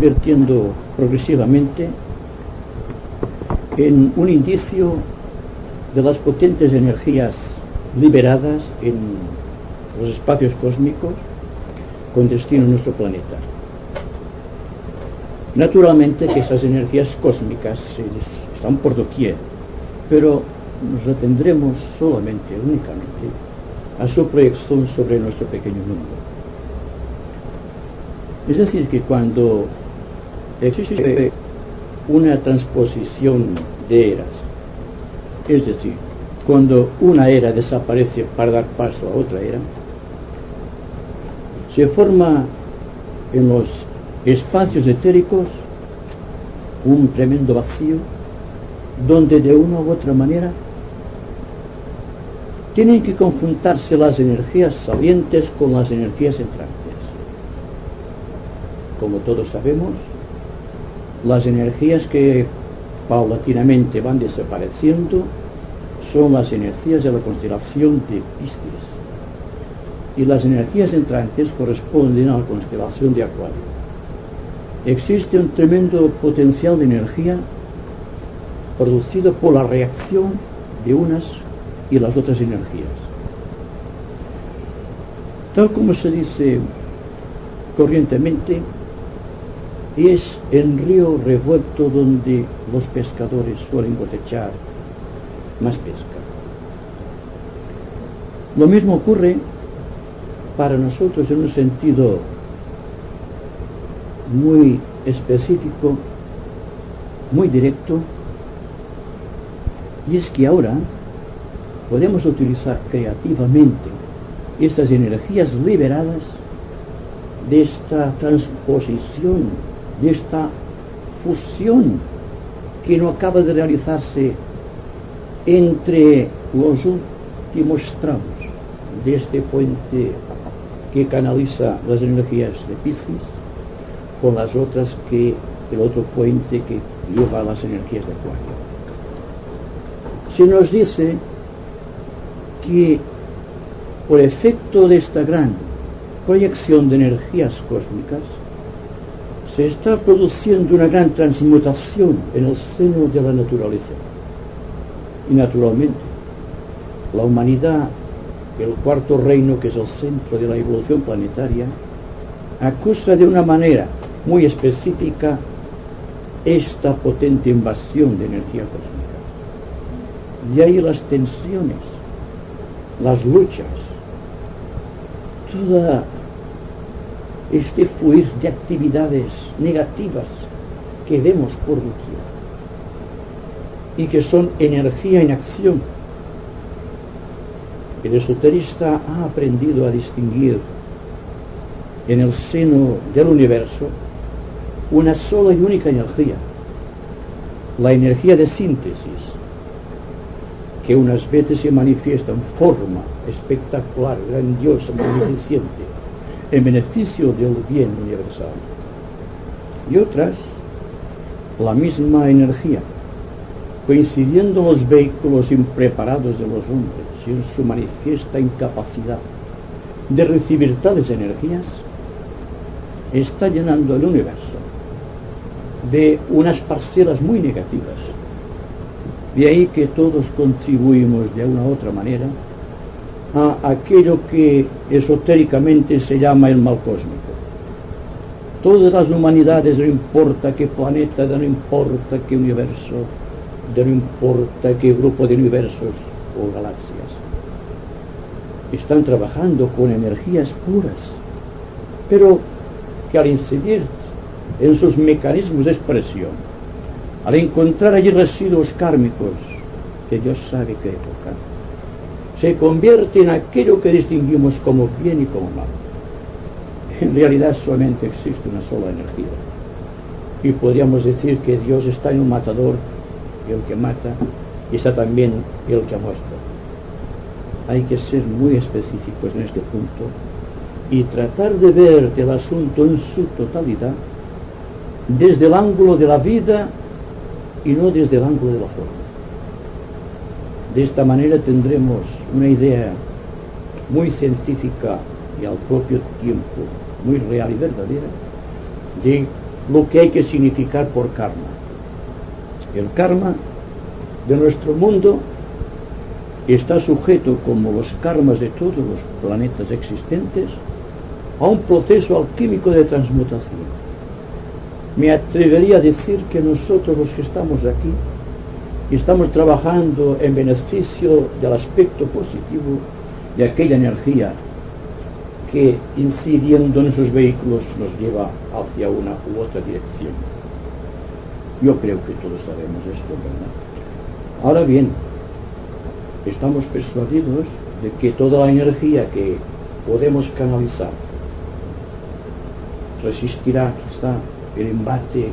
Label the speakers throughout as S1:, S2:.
S1: convirtiendo progresivamente en un indicio de las potentes energías liberadas en los espacios cósmicos con destino a nuestro planeta. Naturalmente que esas energías cósmicas están por doquier, pero nos atendremos solamente, únicamente, a su proyección sobre nuestro pequeño mundo. Es decir, que cuando existe una transposición de eras, es decir, cuando una era desaparece para dar paso a otra era, se forma en los espacios etéricos un tremendo vacío donde de una u otra manera tienen que conjuntarse las energías salientes con las energías entrantes. Como todos sabemos, las energías que paulatinamente van desapareciendo son las energías de la constelación de Piscis, y las energías entrantes corresponden a la constelación de Acuario. Existe un tremendo potencial de energía producido por la reacción de unas y las otras energías. Tal como se dice corrientemente, es en río revuelto donde los pescadores suelen cosechar más pesca. Lo mismo ocurre para nosotros en un sentido muy específico, muy directo, y es que ahora podemos utilizar creativamente estas energías liberadas de esta transposición, de esta fusión que no acaba de realizarse entre los últimos tramos de este puente que canaliza las energías de Piscis con las otras que el otro puente que lleva las energías de Acuario. Se nos dice que por efecto de esta gran proyección de energías cósmicas se está produciendo una gran transmutación en el seno de la naturaleza. Y naturalmente, la humanidad, el cuarto reino, que es el centro de la evolución planetaria, acusa de una manera muy específica esta potente invasión de energía cósmica. De ahí las tensiones, las luchas, todo este fluir de actividades negativas que vemos por doquier y que son energía en acción. El esoterista ha aprendido a distinguir en el seno del universo una sola y única energía, la energía de síntesis, que unas veces se manifiesta en forma espectacular, grandiosa, magnificente, en beneficio del bien universal, y otras, la misma energía, coincidiendo los vehículos impreparados de los hombres y en su manifiesta incapacidad de recibir tales energías, está llenando el universo de unas parcelas muy negativas. De ahí que todos contribuimos de una u otra manera a aquello que esotéricamente se llama el mal cósmico. Todas las humanidades, no importa qué planeta, no importa qué universo, no importa qué grupo de universos o galaxias, están trabajando con energías puras, pero que al incidir en sus mecanismos de expresión, al encontrar allí residuos kármicos que Dios sabe qué época, se convierte en aquello que distinguimos como bien y como mal. En realidad solamente existe una sola energía, y podríamos decir que Dios está en un matador, el que mata, y está también el que muestra. Hay que ser muy específicos en este punto y tratar de ver el asunto en su totalidad desde el ángulo de la vida y no desde el ángulo de la forma. De esta manera tendremos una idea muy científica y al propio tiempo muy real y verdadera de lo que hay que significar por karma. El karma de nuestro mundo está sujeto, como los karmas de todos los planetas existentes, a un proceso alquímico de transmutación. Me atrevería a decir que nosotros, los que estamos aquí, estamos trabajando en beneficio del aspecto positivo de aquella energía que, incidiendo en esos vehículos, nos lleva hacia una u otra dirección. Yo creo que todos sabemos esto, ¿verdad? Ahora bien, estamos persuadidos de que toda la energía que podemos canalizar resistirá quizá el embate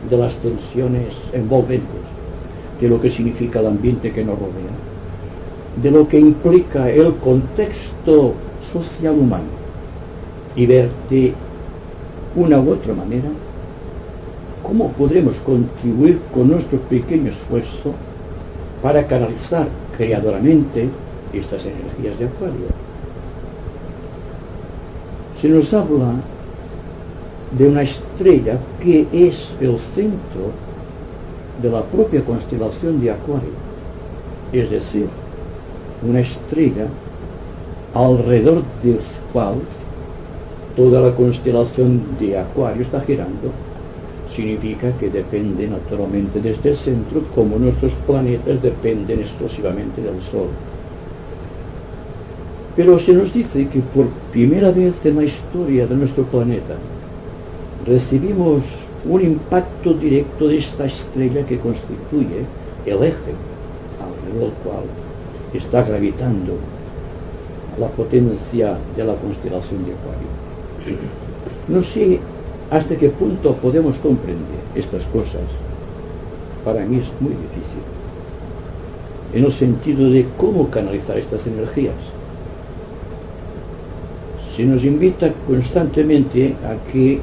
S1: de las tensiones envolventes, de lo que significa el ambiente que nos rodea, de lo que implica el contexto social humano, y ver de una u otra manera cómo podremos contribuir con nuestro pequeño esfuerzo para canalizar creadoramente estas energías de Acuario. Se nos habla de una estrella que es el centro de la propia constelación de Acuario, es decir, una estrella alrededor del cual toda la constelación de Acuario está girando. Significa que depende naturalmente de este centro, como nuestros planetas dependen exclusivamente del Sol. Pero se nos dice que por primera vez en la historia de nuestro planeta recibimos un impacto directo de esta estrella que constituye el eje alrededor del cual está gravitando la potencia de la constelación de Acuario. No sé hasta qué punto podemos comprender estas cosas. Para mí es muy difícil, en el sentido de cómo canalizar estas energías. Se nos invita constantemente a que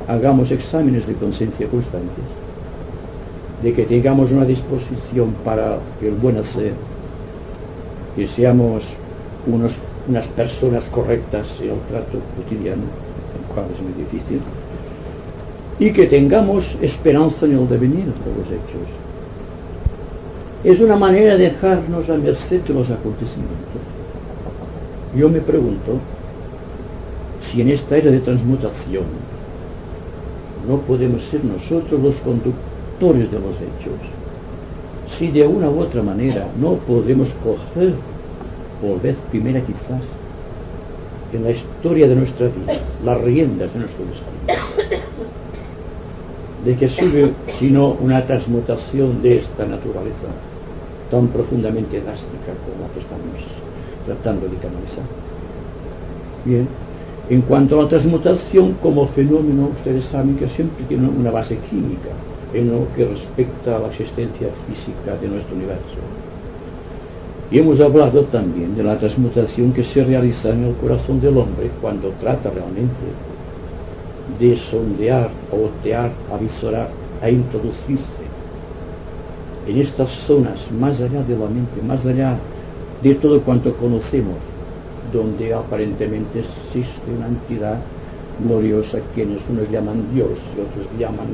S1: hagamos exámenes de conciencia constantes, de que tengamos una disposición para el buen hacer, que seamos unas personas correctas en el trato cotidiano, el cual es muy difícil, y que tengamos esperanza en el devenir de los hechos. Es una manera de dejarnos a merced de los acontecimientos. Yo me pregunto si en esta era de transmutación no podemos ser nosotros los conductores de los hechos, si de una u otra manera no podemos coger por vez primera quizás en la historia de nuestra vida las riendas de nuestro destino, de que sube sino una transmutación de esta naturaleza tan profundamente drástica como la que estamos tratando de canalizar. Bien, en cuanto a la transmutación como fenómeno, ustedes saben que siempre tiene una base química en lo que respecta a la existencia física de nuestro universo. Y hemos hablado también de la transmutación que se realiza en el corazón del hombre cuando trata realmente de sondear, a otear, a visorar, a introducirse en estas zonas más allá de la mente, más allá de todo cuanto conocemos, donde aparentemente existe una entidad gloriosa, quienes unos llaman Dios y otros llaman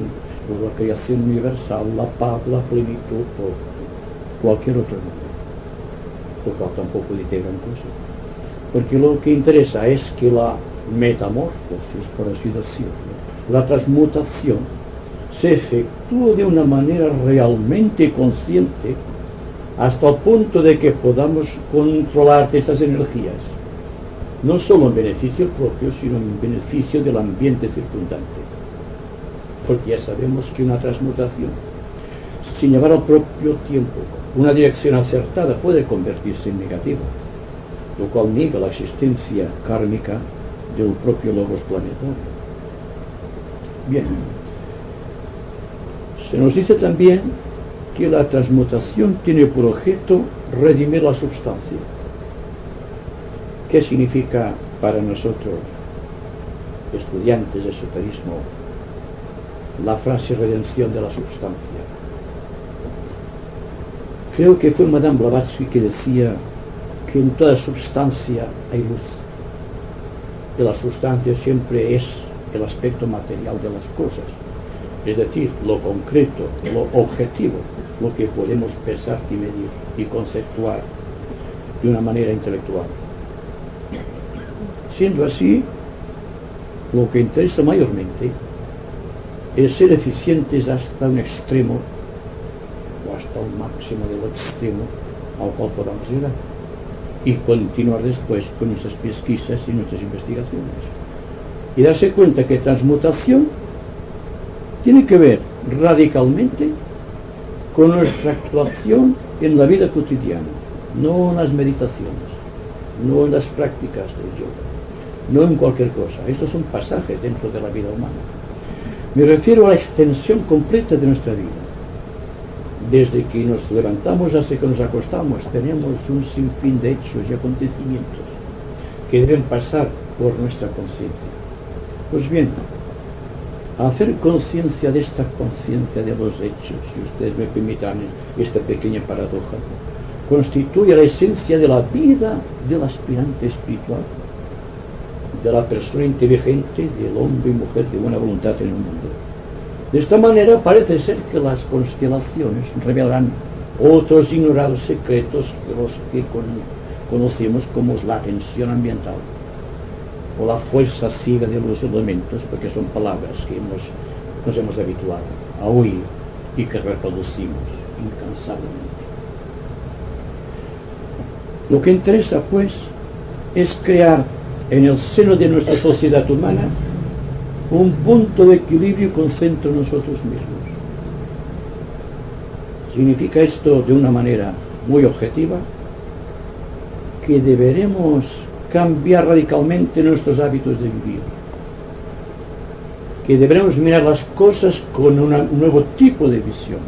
S1: la creación universal, la paz, la plenitud o cualquier otro nombre, lo cual tampoco dice gran cosa, porque lo que interesa es que la metamorfosis, por así decirlo, la transmutación, se efectúa de una manera realmente consciente hasta el punto de que podamos controlar estas energías, no solo en beneficio propio, sino en beneficio del ambiente circundante. Porque ya sabemos que una transmutación, sin llevar al propio tiempo una dirección acertada, puede convertirse en negativa, lo cual niega la existencia kármica del propio logos planetario. Bien, se nos dice también que la transmutación tiene por objeto redimir la substancia. ¿Qué significa para nosotros, estudiantes de esoterismo, la frase redención de la substancia? Creo que fue Madame Blavatsky que decía que en toda substancia hay luz, que la sustancia siempre es el aspecto material de las cosas, es decir, lo concreto, lo objetivo, lo que podemos pensar y medir y conceptuar de una manera intelectual. Siendo así, lo que interesa mayormente es ser eficientes hasta un extremo o hasta un máximo del extremo al cual podamos llegar y continuar después con nuestras pesquisas y nuestras investigaciones y darse cuenta que transmutación tiene que ver radicalmente con nuestra actuación en la vida cotidiana, no en las meditaciones, no en las prácticas del yoga, no en cualquier cosa. Estos son pasajes dentro de la vida humana. Me refiero a la extensión completa de nuestra vida. Desde que nos levantamos hasta que nos acostamos, tenemos un sinfín de hechos y acontecimientos que deben pasar por nuestra conciencia. Pues bien, hacer conciencia de esta conciencia de los hechos, si ustedes me permitan esta pequeña paradoja, constituye la esencia de la vida del aspirante espiritual, de la persona inteligente, del hombre y mujer de buena voluntad en el mundo. De esta manera parece ser que las constelaciones revelarán otros ignorados secretos de los que conocemos como la tensión ambiental o la fuerza ciega de los elementos, porque son palabras que nos hemos habituado a oír y que reproducimos incansablemente. Lo que interesa, pues, es crear en el seno de nuestra sociedad humana un punto de equilibrio y concentro en nosotros mismos. Significa esto de una manera muy objetiva que deberemos cambiar radicalmente nuestros hábitos de vivir, que deberemos mirar las cosas con un nuevo tipo de visión,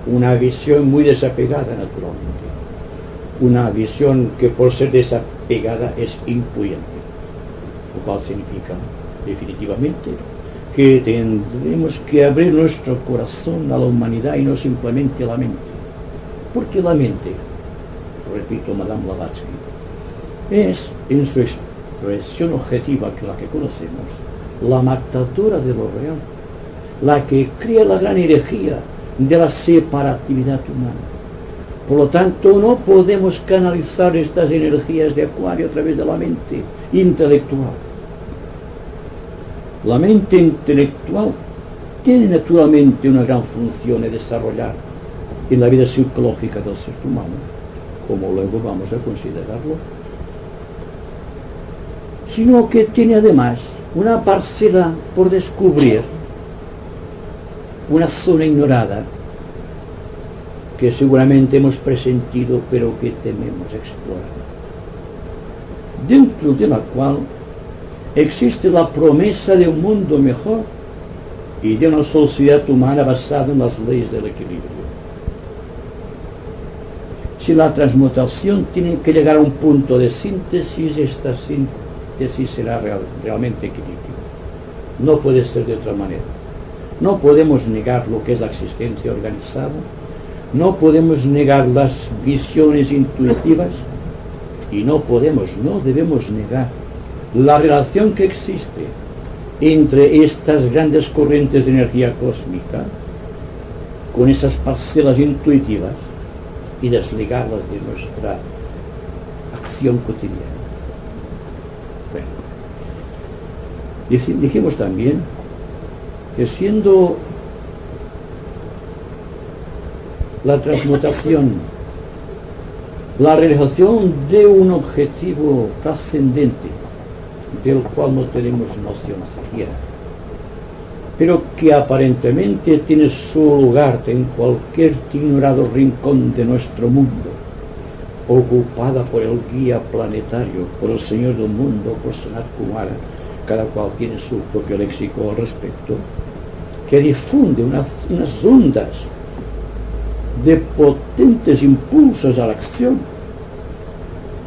S1: una visión muy desapegada naturalmente, una visión que por ser desapegada es influyente, lo cual significa definitivamente que tendremos que abrir nuestro corazón a la humanidad y no simplemente a la mente, porque la mente, repito, Madame Blavatsky, es en su expresión objetiva, que la que conocemos, la matadora de lo real, la que crea la gran herejía de la separatividad humana. Por lo tanto, no podemos canalizar estas energías de Acuario a través de la mente intelectual. La mente intelectual tiene naturalmente una gran función a desarrollar en la vida psicológica del ser humano, como luego vamos a considerarlo, sino que tiene además una parcela por descubrir, una zona ignorada que seguramente hemos presentido pero que tememos explorar, dentro de la cual existe la promesa de un mundo mejor y de una sociedad humana basada en las leyes del equilibrio. Si la transmutación tiene que llegar a un punto de síntesis, esta síntesis será realmente equilibrio. No puede ser de otra manera. No podemos negar lo que es la existencia organizada, no podemos negar las visiones intuitivas y no debemos negar la relación que existe entre estas grandes corrientes de energía cósmica con esas parcelas intuitivas y desligarlas de nuestra acción cotidiana. Bueno, dijimos también que siendo la transmutación la realización de un objetivo trascendente del cual no tenemos noción siquiera, pero que aparentemente tiene su lugar en cualquier ignorado rincón de nuestro mundo, ocupada por el guía planetario, por el Señor del mundo, por Sanat Kumara, cada cual tiene su propio léxico al respecto, que difunde unas ondas de potentes impulsos a la acción,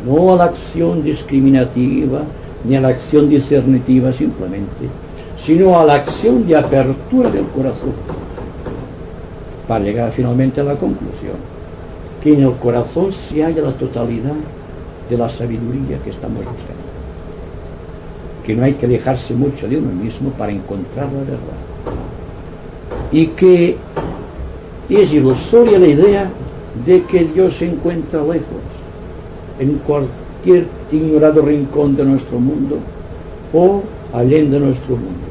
S1: no a la acción discriminativa ni a la acción discernitiva simplemente, sino a la acción de apertura del corazón, para llegar finalmente a la conclusión que en el corazón se halla la totalidad de la sabiduría que estamos buscando, que no hay que alejarse mucho de uno mismo para encontrar la verdad, y que es ilusoria la idea de que Dios se encuentra lejos, en cualquier ignorado rincón de nuestro mundo o allende de nuestro mundo.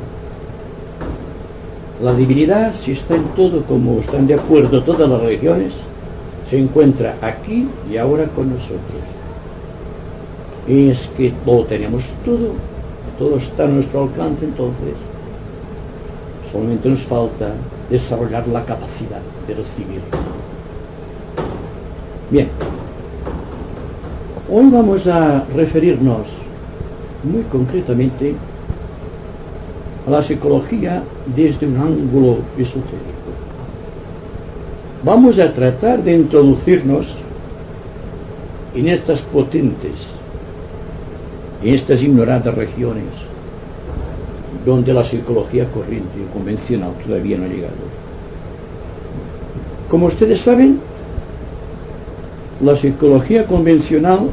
S1: La divinidad, si está en todo, como están de acuerdo todas las religiones, se encuentra aquí y ahora con nosotros. Y es que lo tenemos todo está a nuestro alcance. Entonces solamente nos falta desarrollar la capacidad de recibir. Bien, hoy vamos a referirnos muy concretamente a la psicología desde un ángulo esotérico. Vamos a tratar de introducirnos en estas potentes, en estas ignoradas regiones donde la psicología corriente y convencional todavía no ha llegado. Como ustedes saben, la psicología convencional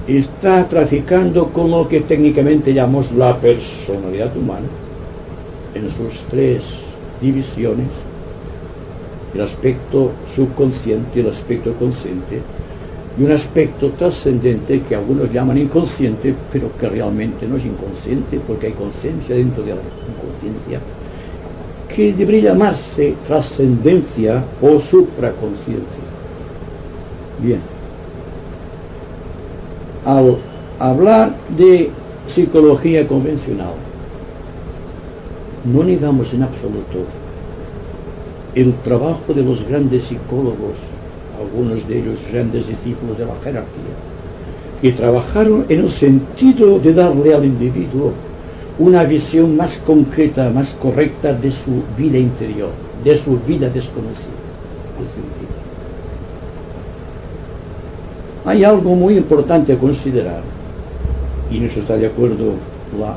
S1: está traficando con lo que técnicamente llamamos la personalidad humana en sus tres divisiones: el aspecto subconsciente, el aspecto consciente y un aspecto trascendente que algunos llaman inconsciente, pero que realmente no es inconsciente, porque hay conciencia dentro de la inconsciencia, que debería llamarse trascendencia o supraconsciencia. Bien, al hablar de psicología convencional, no negamos en absoluto el trabajo de los grandes psicólogos, algunos de ellos grandes discípulos de la jerarquía, que trabajaron en el sentido de darle al individuo una visión más concreta, más correcta de su vida interior, de su vida desconocida. Hay algo muy importante a considerar, y en eso está de acuerdo la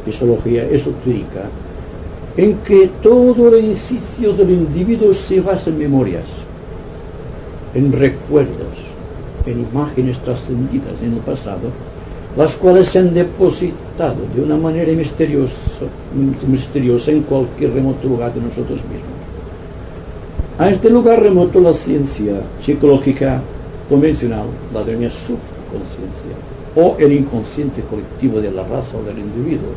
S1: psicología esotérica, en que todo el ejercicio del individuo se basa en memorias, en recuerdos, en imágenes trascendidas en el pasado, las cuales se han depositado de una manera misteriosa en cualquier remoto lugar de nosotros mismos. A este lugar remoto la ciencia psicológica convencional la denomina subconsciencia, o el inconsciente colectivo de la raza o del individuo.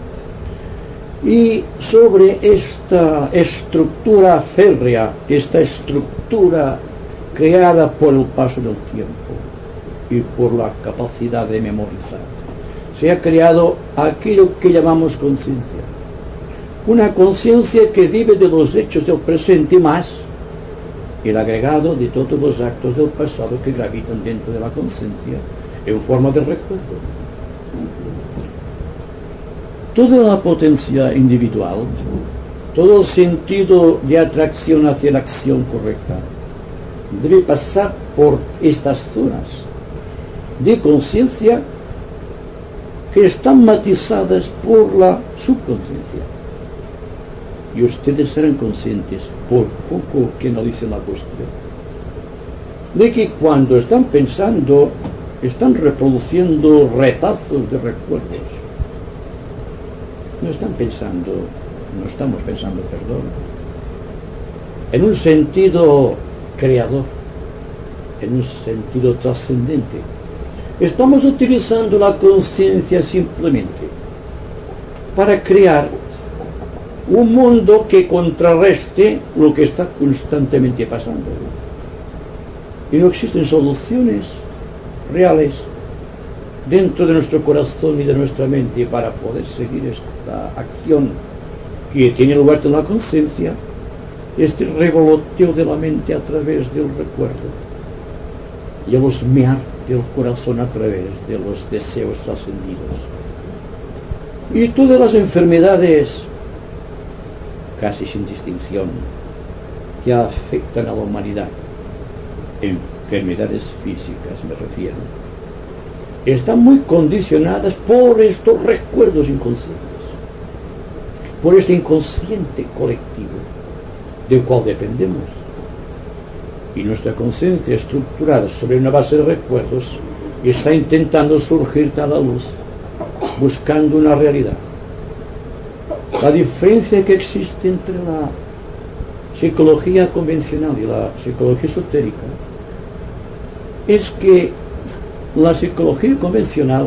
S1: Y sobre esta estructura férrea, esta estructura creada por el paso del tiempo y por la capacidad de memorizar, se ha creado aquello que llamamos conciencia. Una conciencia que vive de los hechos del presente más el agregado de todos los actos del pasado que gravitan dentro de la conciencia en forma de recuerdo. Toda la potencia individual, todo el sentido de atracción hacia la acción correcta, debe pasar por estas zonas de conciencia que están matizadas por la subconsciencia. Y ustedes serán conscientes, por poco que analicen la cuestión, de que cuando están pensando, están reproduciendo retazos de recuerdos. No estamos pensando, en un sentido creador, en un sentido trascendente. Estamos utilizando la conciencia simplemente para crear un mundo que contrarreste lo que está constantemente pasando. Y no existen soluciones reales dentro de nuestro corazón y de nuestra mente para poder seguir esta acción que tiene lugar en la conciencia, este revoloteo de la mente a través del recuerdo y el husmear del corazón a través de los deseos trascendidos. Y todas las enfermedades, casi sin distinción, que afectan a la humanidad, enfermedades físicas me refiero, están muy condicionadas por estos recuerdos inconscientes, por este inconsciente colectivo del cual dependemos. Y nuestra conciencia estructurada sobre una base de recuerdos está intentando surgir a la luz buscando una realidad. La diferencia que existe entre la psicología convencional y la psicología esotérica es que la psicología convencional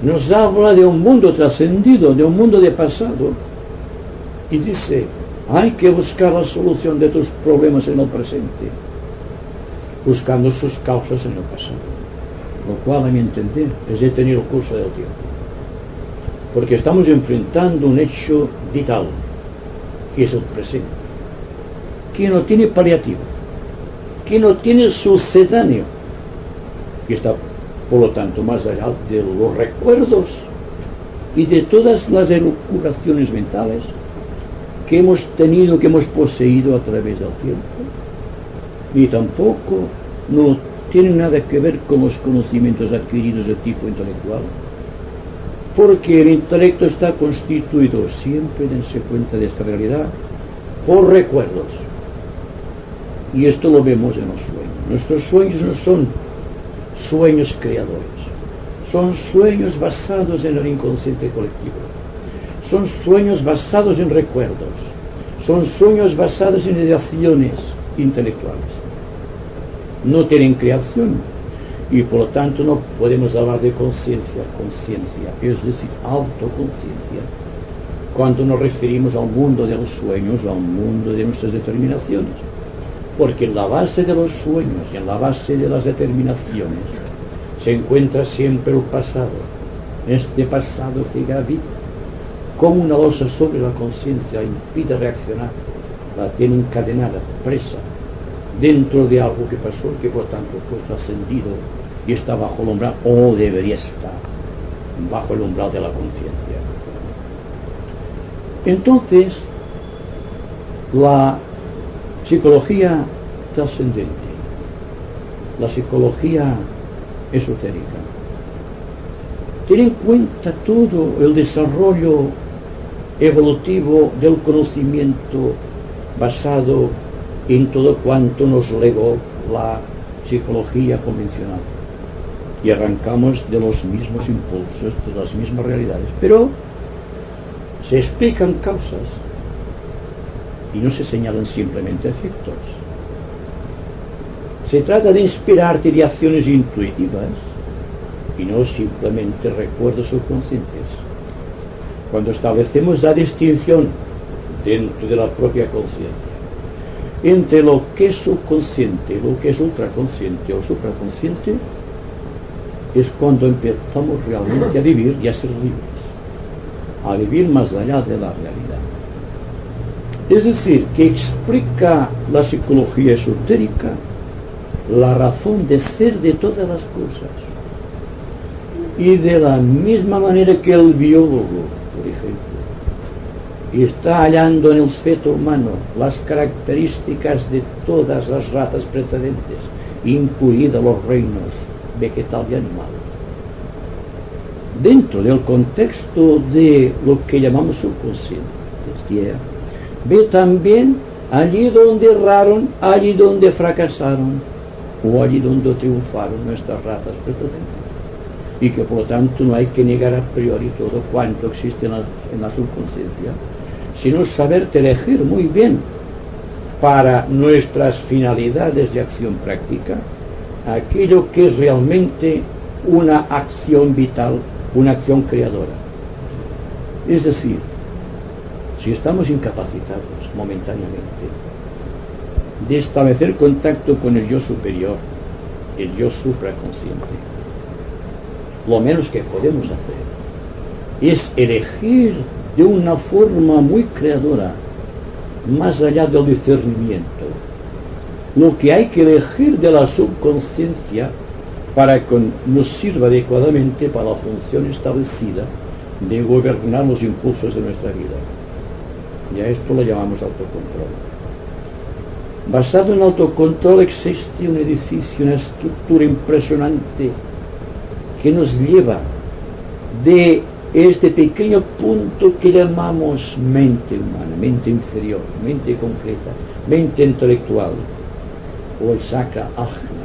S1: nos habla de un mundo trascendido, de un mundo de pasado, y dice, hay que buscar la solución de tus problemas en el presente, buscando sus causas en el pasado, lo cual, a mi entender, es detener el curso del tiempo, porque estamos enfrentando un hecho vital, que es el presente, que no tiene paliativo, que no tiene sucedáneo, que está, por lo tanto, más allá de los recuerdos y de todas las elucubraciones mentales que hemos tenido, que hemos poseído a través del tiempo, y tampoco no tiene nada que ver con los conocimientos adquiridos de tipo intelectual, porque el intelecto está constituido, siempre dense cuenta de esta realidad, por recuerdos. Y esto lo vemos en los sueños. Nuestros sueños no son sueños creadores, son sueños basados en el inconsciente colectivo, son sueños basados en recuerdos, son sueños basados en ideaciones intelectuales. No tienen creación y por lo tanto no podemos hablar de conciencia, es decir, autoconciencia, cuando nos referimos al mundo de los sueños o al mundo de nuestras determinaciones. Porque en la base de los sueños y en la base de las determinaciones se encuentra siempre el pasado, este pasado que gravita como una losa sobre la conciencia, impide reaccionar, la tiene encadenada, presa, dentro de algo que pasó, que por tanto fue trascendido y está bajo el umbral, o debería estar bajo el umbral de la conciencia. Entonces, la psicología trascendente, la psicología esotérica, tiene en cuenta todo el desarrollo evolutivo del conocimiento basado en todo cuanto nos legó la psicología convencional, y arrancamos de los mismos impulsos, de las mismas realidades, pero se explican causas y no se señalan simplemente efectos. Se trata de inspirarte de acciones intuitivas y no simplemente recuerdos subconscientes. Cuando establecemos la distinción dentro de la propia conciencia entre lo que es subconsciente, lo que es ultraconsciente o supraconsciente, es cuando empezamos realmente a vivir y a ser libres, a vivir más allá de la realidad. Es decir, que explica la psicología esotérica la razón de ser de todas las cosas. Y de la misma manera que el biólogo, por ejemplo, está hallando en el feto humano las características de todas las razas precedentes, incluidos los reinos vegetal y animal, dentro del contexto de lo que llamamos subconsciente, ve también allí donde erraron, allí donde fracasaron o allí donde triunfaron nuestras razas precedentes, y que por lo tanto no hay que negar a priori todo cuanto existe en la subconsciencia, sino saber elegir muy bien para nuestras finalidades de acción práctica aquello que es realmente una acción vital, una acción creadora. Es decir, si estamos incapacitados momentáneamente de establecer contacto con el yo superior, el yo supraconsciente, lo menos que podemos hacer es elegir de una forma muy creadora, más allá del discernimiento, lo que hay que elegir de la subconsciencia para que nos sirva adecuadamente para la función establecida de gobernar los impulsos de nuestra vida. Y a esto lo llamamos autocontrol. Basado en autocontrol existe un edificio, una estructura impresionante que nos lleva de este pequeño punto que llamamos mente humana, mente inferior, mente concreta, mente intelectual, o el chakra ajna,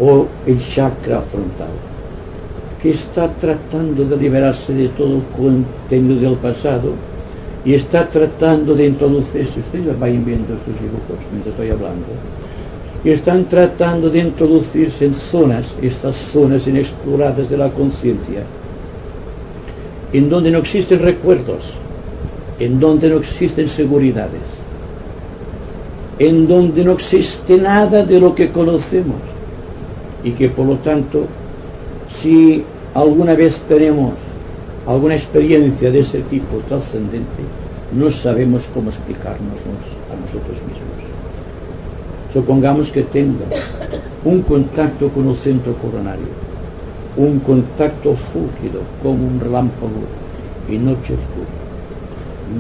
S1: o el chakra frontal, que está tratando de liberarse de todo el contenido del pasado y está tratando de introducirse, ustedes vayan viendo estos dibujos mientras estoy hablando, y están tratando de introducirse en zonas, estas zonas inexploradas de la conciencia, en donde no existen recuerdos, en donde no existen seguridades, en donde no existe nada de lo que conocemos, y que por lo tanto, si alguna vez tenemos alguna experiencia de ese tipo trascendente, no sabemos cómo explicarnos a nosotros mismos. Supongamos que tenga un contacto con el centro coronario, un contacto fúlgido como un relámpago y noche oscura.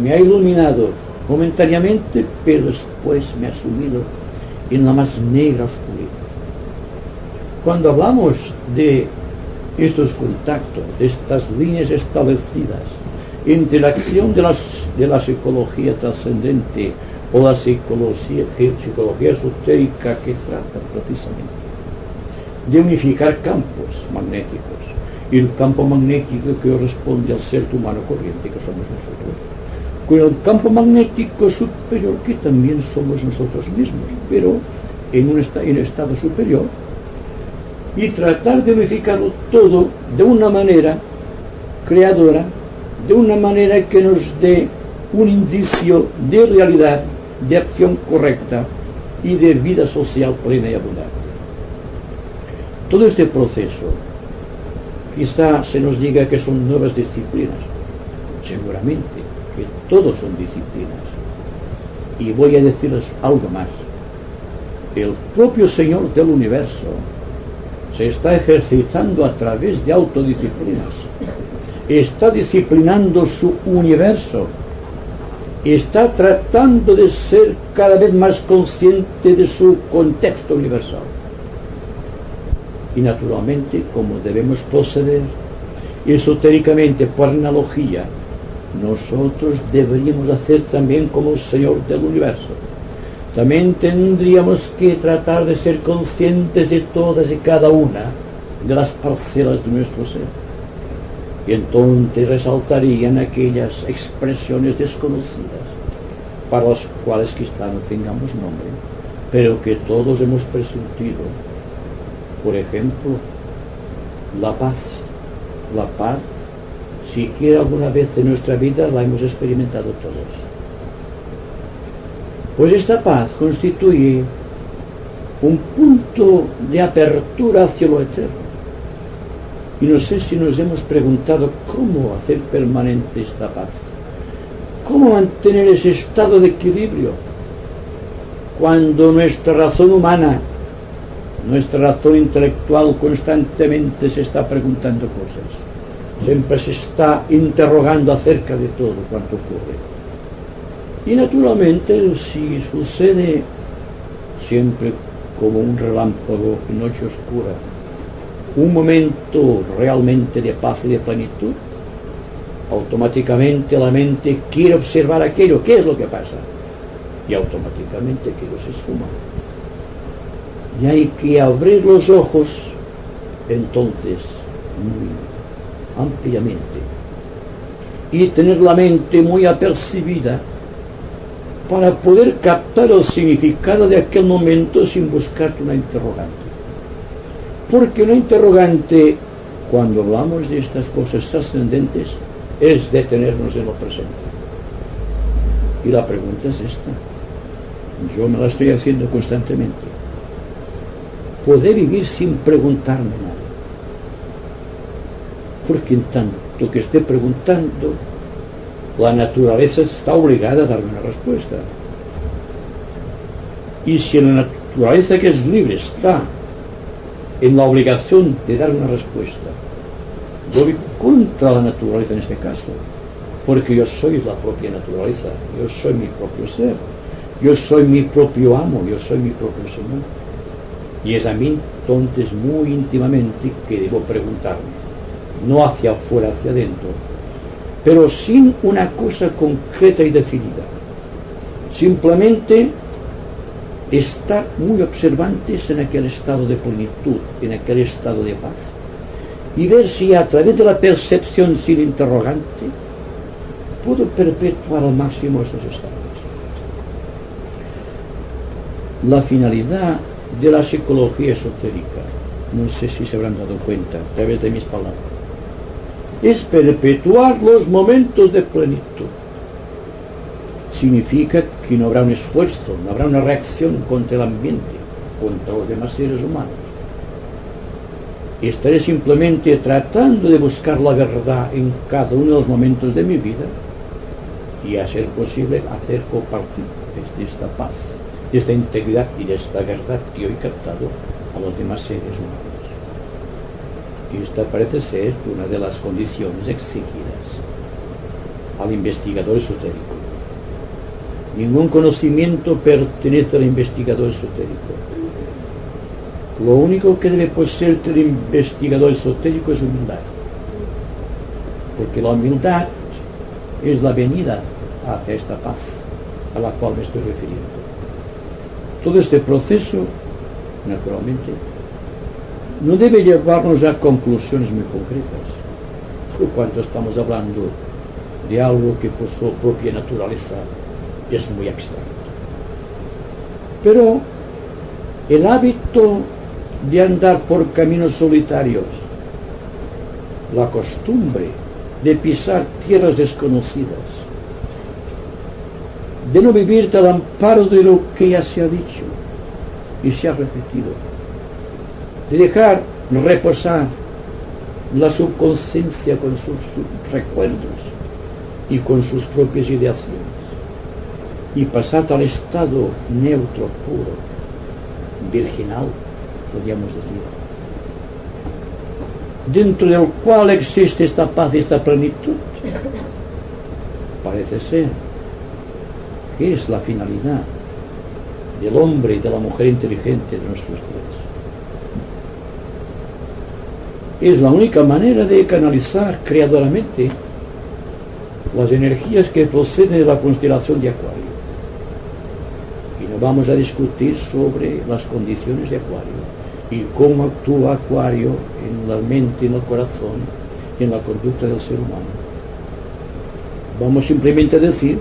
S1: Me ha iluminado momentáneamente, pero después me ha sumido en la más negra oscuridad. Cuando hablamos de estos contactos, de estas líneas establecidas entre la acción de la psicología trascendente o la psicología esotérica, que trata precisamente de unificar campos magnéticos, y el campo magnético que corresponde al ser humano corriente que somos nosotros, con el campo magnético superior que también somos nosotros mismos, pero en un estado superior, y tratar de unificarlo todo de una manera creadora, de una manera que nos dé un indicio de realidad, de acción correcta y de vida social plena y abundante. Todo este proceso, quizá se nos diga que son nuevas disciplinas, seguramente que todos son disciplinas, y voy a decirles algo más. El propio Señor del universo se está ejercitando a través de autodisciplinas, está disciplinando su universo, está tratando de ser cada vez más consciente de su contexto universal. Y naturalmente, como debemos proceder esotéricamente por analogía, nosotros deberíamos hacer también como el Señor del universo. También tendríamos que tratar de ser conscientes de todas y cada una de las parcelas de nuestro ser. Y entonces resaltarían aquellas expresiones desconocidas, para las cuales quizá no tengamos nombre, pero que todos hemos presentido. Por ejemplo, la paz. La paz, siquiera alguna vez en nuestra vida la hemos experimentado todos. Pues esta paz constituye un punto de apertura hacia lo eterno. Y no sé si nos hemos preguntado cómo hacer permanente esta paz, cómo mantener ese estado de equilibrio cuando nuestra razón humana, nuestra razón intelectual constantemente se está preguntando cosas, siempre se está interrogando acerca de todo cuanto ocurre. Y naturalmente, si sucede siempre como un relámpago en noche oscura, un momento realmente de paz y de plenitud, automáticamente la mente quiere observar aquello, ¿qué es lo que pasa? Y automáticamente aquello se esfuma. Y hay que abrir los ojos entonces muy ampliamente y tener la mente muy apercibida para poder captar el significado de aquel momento sin buscar una interrogante. Porque una interrogante, cuando hablamos de estas cosas trascendentes, es detenernos en lo presente. Y la pregunta es esta. Yo me la estoy haciendo constantemente. ¿Podré vivir sin preguntarme nada? Porque en tanto que esté preguntando, la naturaleza está obligada a darme una respuesta. Y si la naturaleza, que es libre, está en la obligación de dar una respuesta, voy contra la naturaleza en este caso, porque yo soy la propia naturaleza, yo soy mi propio ser, yo soy mi propio amo, yo soy mi propio Señor. Y es a mí entonces muy íntimamente que debo preguntarme, no hacia afuera, hacia adentro, pero sin una cosa concreta y definida. Simplemente estar muy observantes en aquel estado de plenitud, en aquel estado de paz. y ver si a través de la percepción sin interrogante puedo perpetuar al máximo esos estados. La finalidad de la psicología esotérica, no sé si se habrán dado cuenta a través de mis palabras, es perpetuar los momentos de plenitud. Significa que no habrá un esfuerzo, no habrá una reacción contra el ambiente, contra los demás seres humanos. Estaré simplemente tratando de buscar la verdad en cada uno de los momentos de mi vida y, a ser posible, hacer copartícipes de esta paz, de esta integridad y de esta verdad que hoy he captado a los demás seres humanos. Y esta parece ser una de las condiciones exigidas al investigador esotérico. Ningún conocimiento pertenece al investigador esotérico. Lo único que debe poseer el investigador esotérico es humildad, porque la humildad es la venida hacia esta paz a la cual me estoy refiriendo. Todo este proceso, naturalmente, no debe llevarnos a conclusiones muy concretas, por cuanto estamos hablando de algo que por su propia naturaleza es muy abstracto. Pero el hábito de andar por caminos solitarios, la costumbre de pisar tierras desconocidas, de no vivir al amparo de lo que ya se ha dicho y se ha repetido, de dejar reposar la subconsciencia con sus recuerdos y con sus propias ideaciones, y pasar al estado neutro, puro, virginal, podríamos decir, dentro del cual existe esta paz y esta plenitud. Parece ser que es la finalidad del hombre y de la mujer inteligente de nuestros días. Es la única manera de canalizar creadoramente las energías que proceden de la constelación de Acuario. Y no vamos a discutir sobre las condiciones de Acuario y cómo actúa Acuario en la mente, en el corazón y en la conducta del ser humano. Vamos simplemente a decir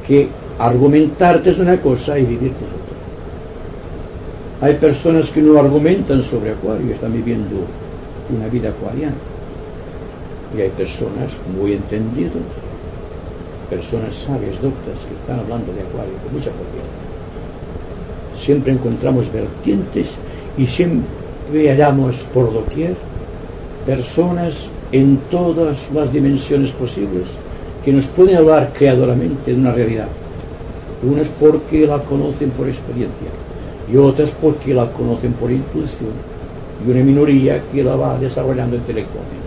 S1: que argumentarte es una cosa y vivirte es otra. Hay personas que no argumentan sobre Acuario y están viviendo una vida acuariana. Y hay personas muy entendidos, personas sabias, doctas, que están hablando de Acuario con mucha propiedad. Siempre encontramos vertientes y siempre hallamos por doquier personas en todas las dimensiones posibles que nos pueden hablar creadoramente de una realidad. Unas porque la conocen por experiencia y otras porque la conocen por intuición, y una minoría que la va desarrollando intelectualmente.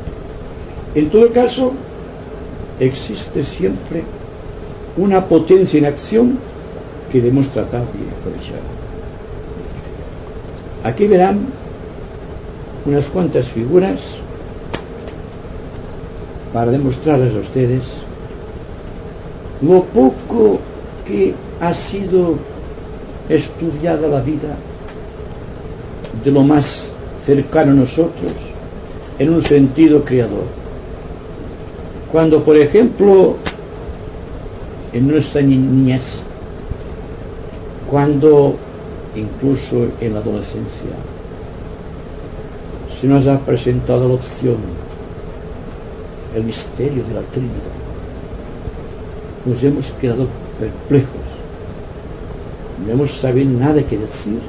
S1: En todo caso, existe siempre una potencia en acción que debemos tratar de aprovechar. Aquí verán unas cuantas figuras para demostrarles a ustedes lo poco que ha sido estudiada la vida de lo más cercano a nosotros en un sentido creador. Cuando, por ejemplo, en nuestra niñez, cuando incluso en la adolescencia se nos ha presentado la opción, el misterio de la Trinidad, nos hemos quedado perplejos, no hemos sabido nada que decir,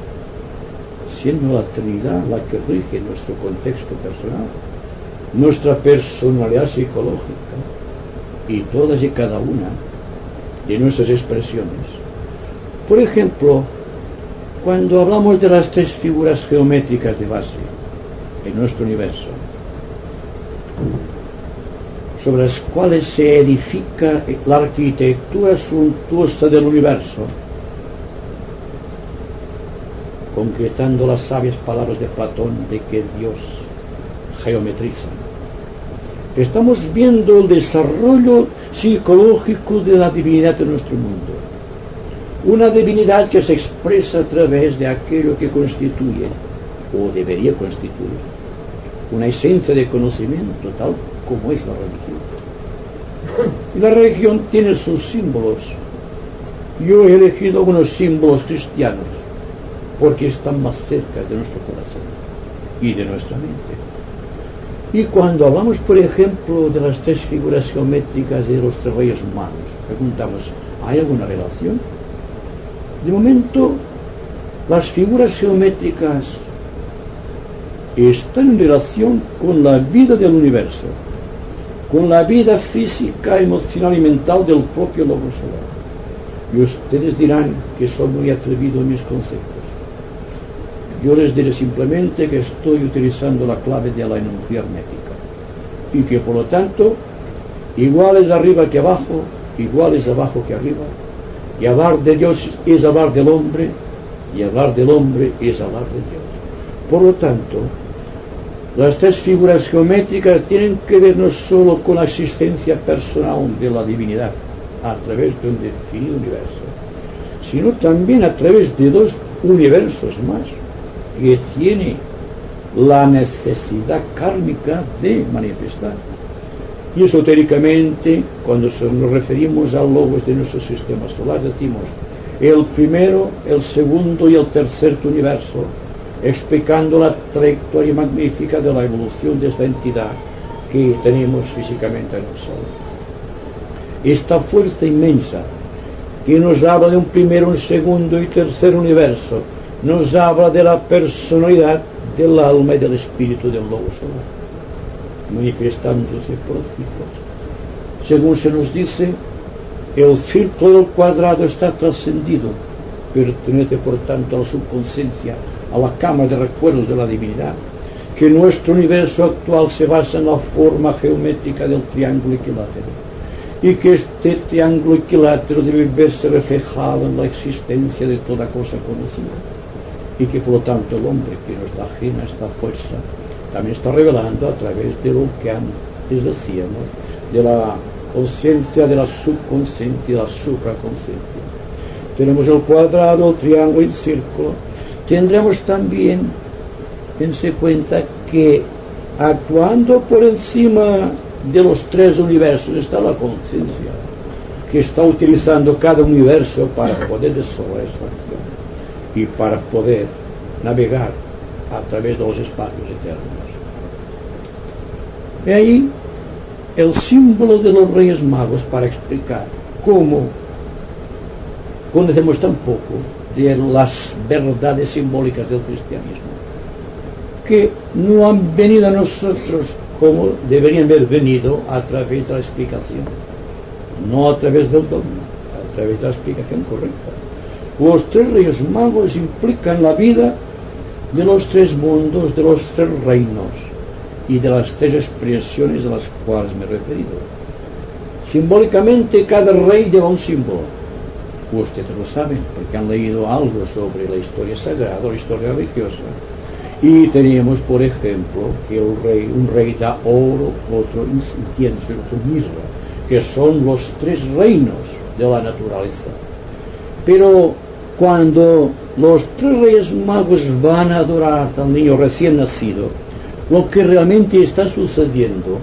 S1: siendo la Trinidad la que rige nuestro contexto personal, nuestra personalidad psicológica y todas y cada una de nuestras expresiones. Por ejemplo, cuando hablamos de las tres figuras geométricas de base en nuestro universo, sobre las cuales se edifica la arquitectura suntuosa del universo, concretando las sabias palabras de Platón de que Dios geometriza, estamos viendo el desarrollo psicológico de la divinidad de nuestro mundo. Una divinidad que se expresa a través de aquello que constituye, o debería constituir, una esencia de conocimiento, tal como es la religión. Y la religión tiene sus símbolos. Yo he elegido unos símbolos cristianos porque están más cerca de nuestro corazón y de nuestra mente. Y cuando hablamos, por ejemplo, de las tres figuras geométricas de los tres reyes magos, preguntamos, ¿hay alguna relación? De momento, las figuras geométricas están en relación con la vida del universo, con la vida física, emocional y mental del propio logo solar. Y ustedes dirán que son muy atrevidos mis conceptos. Yo les diré simplemente que estoy utilizando la clave de la energía hermética y que por lo tanto igual es arriba que abajo, igual es abajo que arriba, y hablar de Dios es hablar del hombre, y hablar del hombre es hablar de Dios. Por lo tanto, las tres figuras geométricas tienen que ver no solo con la existencia personal de la divinidad a través de un definido universo, sino también a través de dos universos más que tiene la necesidad kármica de manifestar. Y esotéricamente, cuando nos referimos a logos de nuestro sistema solar, decimos el primero, el segundo y el tercer universo, explicando la trayectoria magnífica de la evolución de esta entidad que tenemos físicamente en el Sol. Esta fuerza inmensa que nos habla de un primero, un segundo y tercer universo, nos habla de la personalidad del alma y del espíritu del logo solar, manifestándose por ciclos. Según se nos dice, el círculo del cuadrado está trascendido, pertenece por tanto a la subconsciencia, a la cama de recuerdos de la divinidad, que nuestro universo actual se basa en la forma geométrica del triángulo equilátero, y que este triángulo equilátero debe verse reflejado en la existencia de toda cosa conocida, y que por lo tanto el hombre que nos da ajena esta fuerza también está revelando a través de lo que antes decíamos, de la conciencia, de la subconsciencia y la supraconsciencia. Tenemos el cuadrado, el triángulo y el círculo. Tendremos también, dense cuenta que actuando por encima de los tres universos está la conciencia, que está utilizando cada universo para poder desarrollar su acción y para poder navegar a través de los espacios eternos. De ahí el símbolo de los Reyes Magos para explicar cómo conocemos tan poco de las verdades simbólicas del cristianismo, que no han venido a nosotros como deberían haber venido a través de la explicación, no a través del dogma, a través de la explicación correcta. Los tres Reyes Magos implican la vida de los tres mundos, de los tres reinos y de las tres expresiones a las cuales me he referido. Simbólicamente cada rey lleva un símbolo. Ustedes lo saben porque han leído algo sobre la historia sagrada o la historia religiosa. Y teníamos, por ejemplo, que un rey da oro, otro incienso y otro mirra, que son los tres reinos de la naturaleza. Pero cuando los tres Reyes Magos van a adorar al niño recién nacido, lo que realmente está sucediendo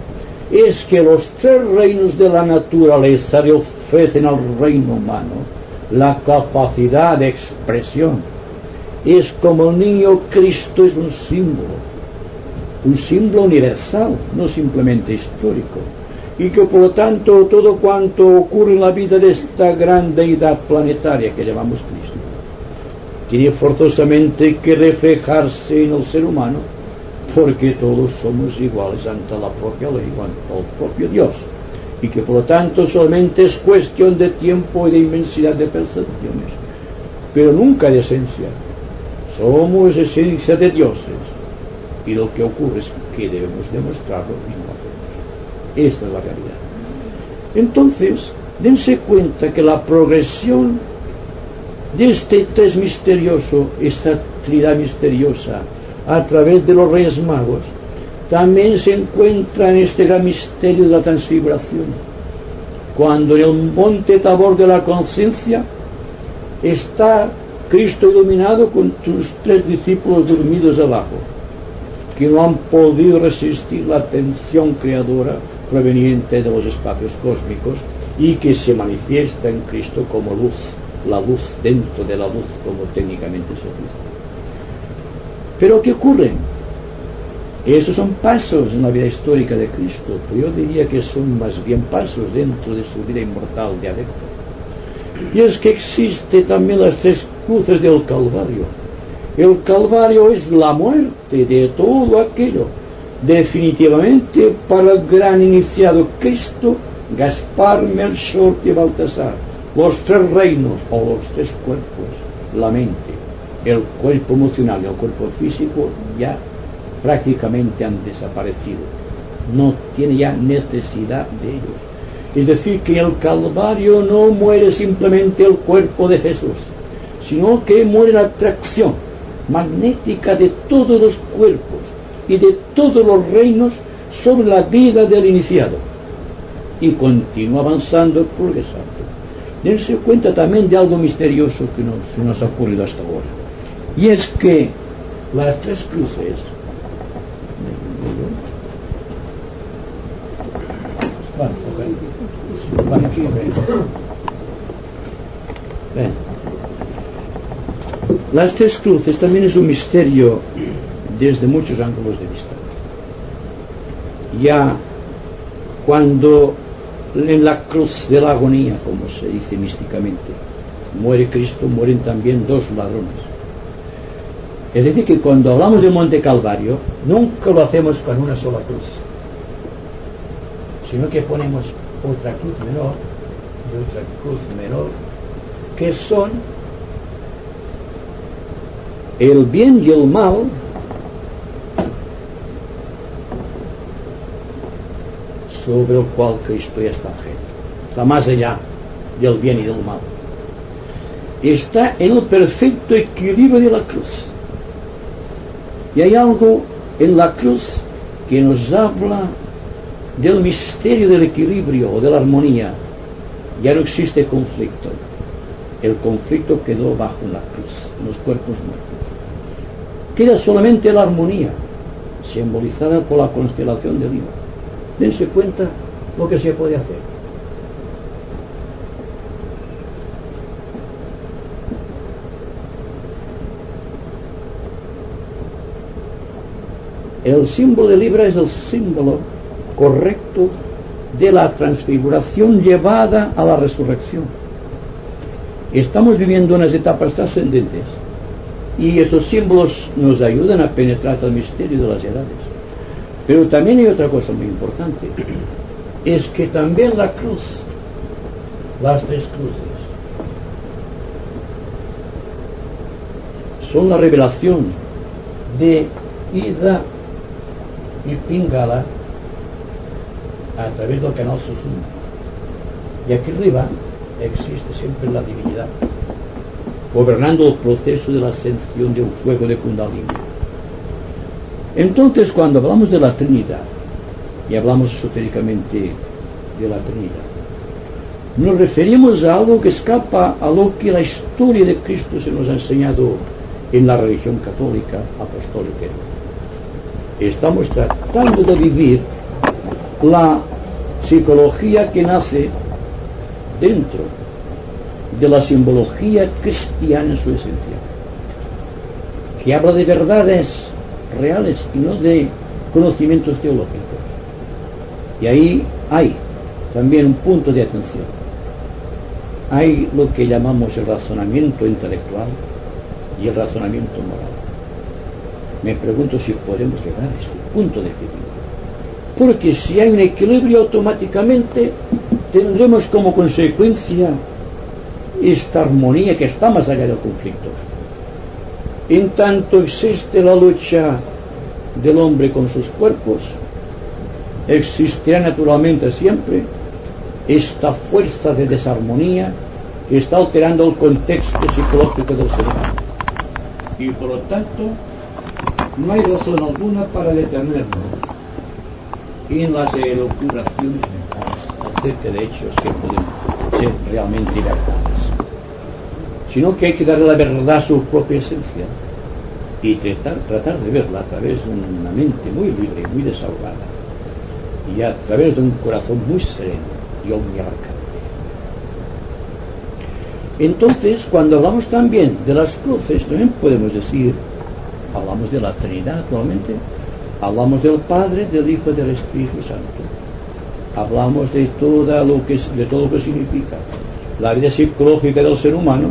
S1: es que los tres reinos de la naturaleza le ofrecen al reino humano la capacidad de expresión. Es como el niño Cristo es un símbolo universal, no simplemente histórico, y que por lo tanto todo cuanto ocurre en la vida de esta gran deidad planetaria que llamamos Cristo tiene forzosamente que reflejarse en el ser humano, porque todos somos iguales ante la propia ley, ante el propio Dios, y que por lo tanto solamente es cuestión de tiempo y de inmensidad de percepciones, pero nunca de esencia. Somos esencia de dioses, y lo que ocurre es que debemos demostrarlo y no hacerlo. Esta es la realidad. Entonces, dense cuenta que la progresión de este tres misterioso, esta trinidad misteriosa, a través de los Reyes Magos, también se encuentra en este gran misterio de la transfiguración, cuando en el monte Tabor de la conciencia está Cristo iluminado con sus tres discípulos dormidos abajo, que no han podido resistir la tensión creadora proveniente de los espacios cósmicos y que se manifiesta en Cristo como luz, la luz dentro de la luz, como técnicamente se dice. Pero ¿qué ocurre? Estos son pasos en la vida histórica de Cristo, pero yo diría que son más bien pasos dentro de su vida inmortal de adepto. Y es que existe también las tres cruces del Calvario. El Calvario es la muerte de todo aquello, definitivamente para el gran iniciado Cristo, Gaspar, Melchor y Baltasar, los tres reinos o los tres cuerpos, la mente, el cuerpo emocional y el cuerpo físico ya prácticamente han desaparecido, no tiene ya necesidad de ellos. Es decir, que en el Calvario no muere simplemente el cuerpo de Jesús, sino que muere la atracción magnética de todos los cuerpos y de todos los reinos sobre la vida del iniciado, y continúa avanzando, progresando. Dense cuenta también de algo misterioso que nos ha ocurrido hasta ahora, y es que las tres cruces las tres cruces también es un misterio desde muchos ángulos de vista. Ya cuando en la cruz de la agonía, como se dice místicamente, muere Cristo, mueren también dos ladrones. Es decir, que cuando hablamos del Monte Calvario, nunca lo hacemos con una sola cruz, sino que ponemos otra cruz menor y otra cruz menor, que son el bien y el mal, sobre el cual Cristo ya está ajeno, está más allá del bien y del mal, está en el perfecto equilibrio de la cruz. Y hay algo en la cruz que nos habla del misterio del equilibrio o de la armonía. Ya no existe conflicto. El conflicto quedó bajo la cruz, en los cuerpos muertos. Queda solamente la armonía, simbolizada por la constelación de Lima. Dense cuenta lo que se puede hacer. El símbolo de Libra es el símbolo correcto de la transfiguración llevada a la resurrección. Estamos viviendo unas etapas trascendentes y estos símbolos nos ayudan a penetrar el misterio de las edades. Pero también hay otra cosa muy importante, es que también la cruz, las tres cruces, son la revelación de Ida y Pingala a través del canal Susuma. Y aquí arriba existe siempre la divinidad, gobernando el proceso de la ascensión de un fuego de Kundalini. Entonces, cuando hablamos de la Trinidad, y hablamos esotéricamente de la Trinidad, nos referimos a algo que escapa a lo que la historia de Cristo se nos ha enseñado en la religión católica apostólica. Estamos tratando de vivir la psicología que nace dentro de la simbología cristiana en su esencia, que habla de verdades reales y no de conocimientos teológicos. Y ahí hay también un punto de atención. Hay lo que llamamos el razonamiento intelectual y el razonamiento moral. Me pregunto si podemos llegar a este punto de equilibrio, porque si hay un equilibrio, automáticamente tendremos como consecuencia esta armonía que está más allá del conflicto. En tanto existe la lucha del hombre con sus cuerpos, existirá naturalmente siempre esta fuerza de desarmonía que está alterando el contexto psicológico del ser humano. Y por lo tanto, no hay razón alguna para detenernos en las elucubraciones mentales acerca de hechos que pueden ser realmente verdades, sino que hay que darle la verdad a su propia esencia, y tratar de verla a través de una mente muy libre y muy desahogada, y a través de un corazón muy sereno y omniabarcante. Entonces, cuando hablamos también de las cruces, también podemos decir, hablamos de la Trinidad actualmente, hablamos del Padre, del Hijo y del Espíritu Santo, hablamos de todo lo que significa la vida psicológica del ser humano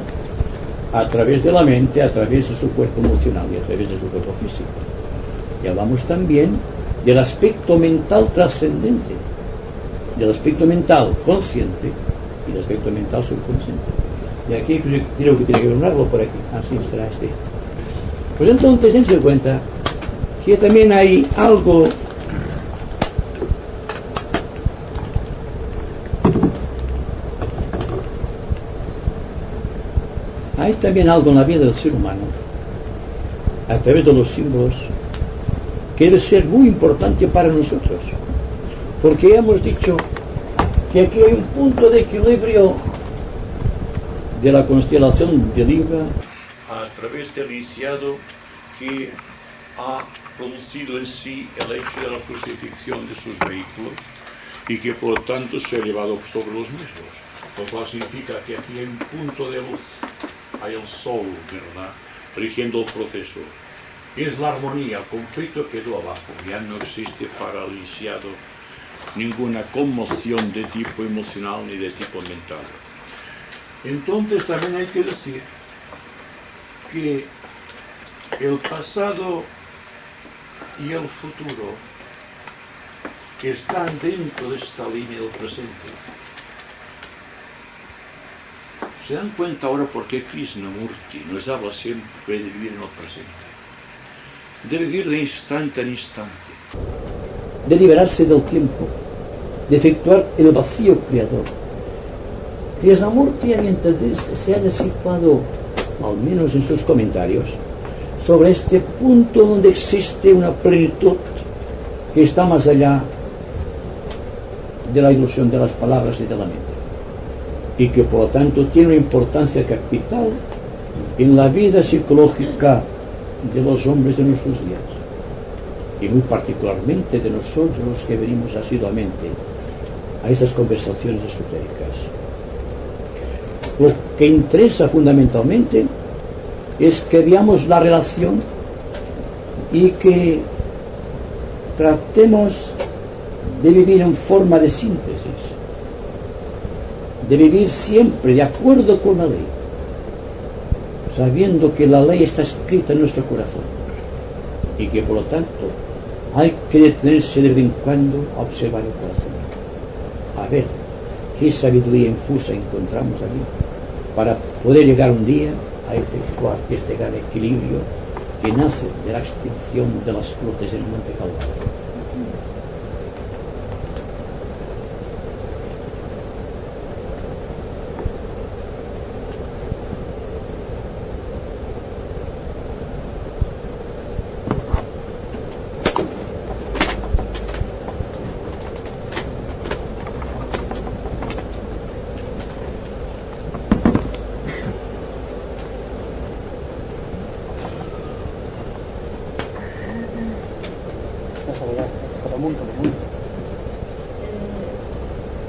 S1: a través de la mente, a través de su cuerpo emocional y a través de su cuerpo físico. Y hablamos también del aspecto mental trascendente, del aspecto mental consciente y del aspecto mental subconsciente. Y aquí creo que tiene que haber un árbol por aquí, así será este. Pues entonces, dense cuenta que también hay algo en la vida del ser humano, a través de los símbolos, que debe ser muy importante para nosotros, porque ya hemos dicho que aquí hay un punto de equilibrio de la constelación de Libra a través del iniciado que ha producido en sí el hecho de la crucifixión de sus vehículos y que por lo tanto se ha llevado sobre los mismos, lo cual significa que aquí hay un punto de luz, hay el sol, ¿verdad?, rigiendo el proceso. Y es la armonía, el conflicto quedó abajo, ya no existe para el iniciado ninguna conmoción de tipo emocional ni de tipo mental. Entonces también hay que decir que el pasado y el futuro están dentro de esta línea del presente. ¿Se dan cuenta ahora por qué Krishnamurti nos habla siempre de vivir en el presente? De vivir de instante en instante. De liberarse del tiempo, de efectuar el vacío creador. Krishnamurti, a mi entender, se ha situado, al menos en sus comentarios, sobre este punto donde existe una plenitud que está más allá de la ilusión de las palabras y de la mente, y que por lo tanto tiene una importancia capital en la vida psicológica de los hombres de nuestros días, y muy particularmente de nosotros que venimos asiduamente a esas conversaciones esotéricas. Lo que interesa fundamentalmente es que veamos la relación y que tratemos de vivir en forma de síntesis, de vivir siempre de acuerdo con la ley, sabiendo que la ley está escrita en nuestro corazón y que por lo tanto hay que detenerse de vez en cuando a observar el corazón, a ver qué sabiduría infusa encontramos allí para poder llegar un día a efectuar este gran equilibrio que nace de la extinción de las cruces en el Monte Calvario.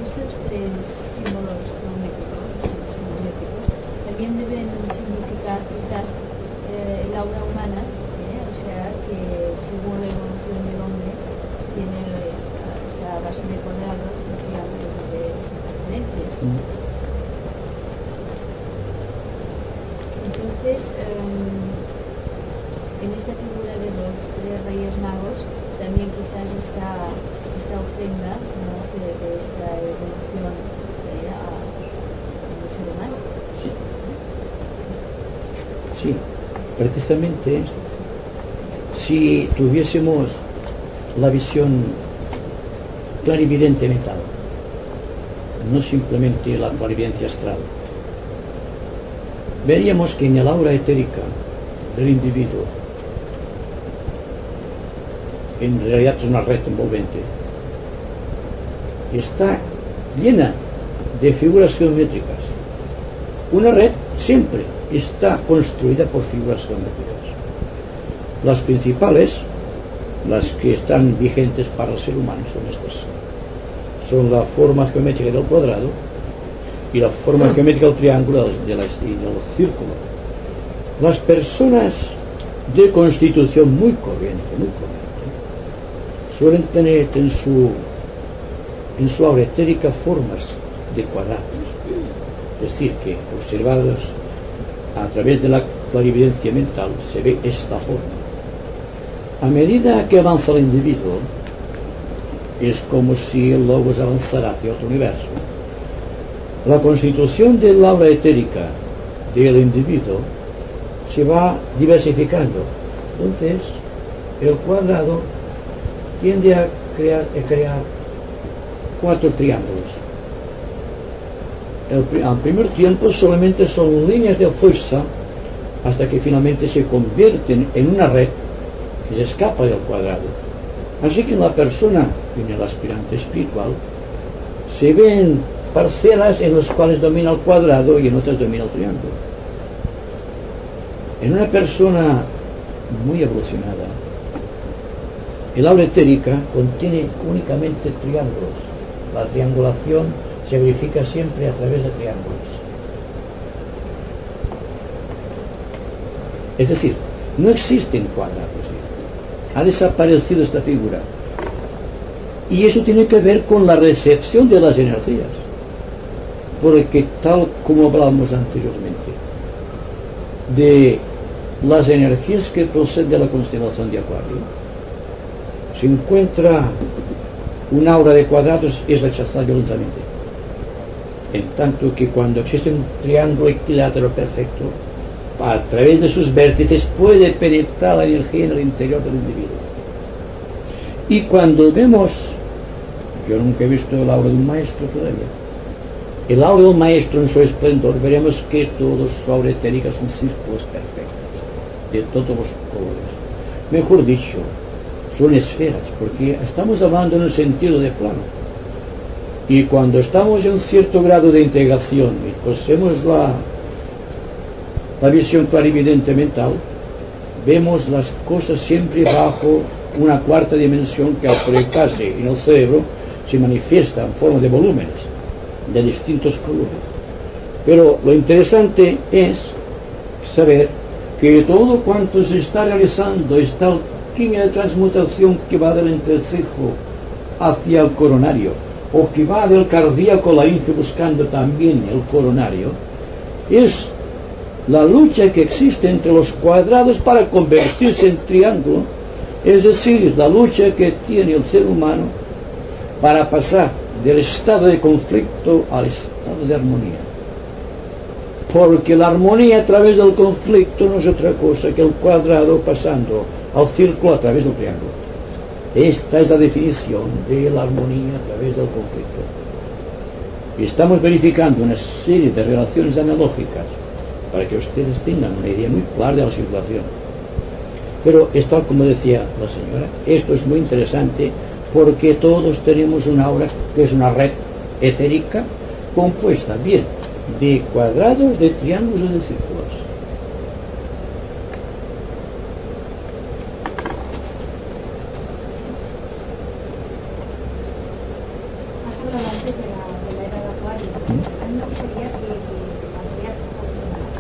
S2: Estos tres símbolos geométricos también deben significar quizás el aura humana, o sea que según la evolución del hombre tiene esta base de cuadrados y triángulos de diferencias. Entonces, en esta figura de los tres reyes magos también quizás esta ofrenda, ¿no?, de esta evolución del ser humano.
S1: Sí, precisamente si tuviésemos la visión clarividente mental, no simplemente la clarividencia astral, veríamos que en el aura etérica del individuo, en realidad es una red envolvente, está llena de figuras geométricas. Una red siempre está construida por figuras geométricas. Las principales, las que están vigentes para el ser humano, son estas. Son la forma geométrica del cuadrado y la forma geométrica del triángulo y del círculo. Las personas de constitución muy corriente, suelen tener en su aura etérica formas de cuadrados. Es decir, que observados a través de la clarividencia mental se ve esta forma. A medida que avanza el individuo, es como si el logos avanzara hacia otro universo. La constitución del aura etérica del individuo se va diversificando. Entonces, el cuadrado tiende a crear 4 triángulos. Al primer tiempo solamente son líneas de fuerza hasta que finalmente se convierten en una red que se escapa del cuadrado. Así que en la persona y en el aspirante espiritual se ven parcelas en las cuales domina el cuadrado y en otras domina el triángulo. En una persona muy evolucionada, el aura etérica contiene únicamente triángulos. La triangulación se verifica siempre a través de triángulos. Es decir, no existen cuadrados. Ha desaparecido esta figura. Y eso tiene que ver con la recepción de las energías. Porque tal como hablábamos anteriormente, de las energías que proceden de la constelación de Acuario, se encuentra un aura de cuadrados es rechazada violentamente. En tanto que cuando existe un triángulo equilátero perfecto, a través de sus vértices puede penetrar la energía en el interior del individuo. Y cuando vemos, yo nunca he visto el aura de un maestro todavía, el aura de un maestro en su esplendor, veremos que todos sus auras etéricas son círculos perfectos, de todos los colores. Mejor dicho, son esferas, porque estamos hablando en un sentido de plano. Y cuando estamos en un cierto grado de integración y poseemos la visión clarividente mental, vemos las cosas siempre bajo una cuarta dimensión que al proyectarse en el cerebro se manifiesta en forma de volúmenes de distintos colores. Pero lo interesante es saber que todo cuanto se está realizando, esta alquimia de transmutación que va del entrecejo hacia el coronario, o que va del cardíaco laríngeo buscando también el coronario, es la lucha que existe entre los cuadrados para convertirse en triángulo, es decir, la lucha que tiene el ser humano para pasar del estado de conflicto al estado de armonía. Porque la armonía a través del conflicto no es otra cosa que el cuadrado pasando al círculo a través del triángulo. Esta es la definición de la armonía a través del conflicto. Y estamos verificando una serie de relaciones analógicas para que ustedes tengan una idea muy clara de la situación. Pero es tal como decía la señora, esto es muy interesante porque todos tenemos una aura que es una red etérica compuesta bien de cuadrados, de triángulos y de círculos.
S2: Has hablado antes de la era de Acuario. A mí me gustaría que amplias un poquito más.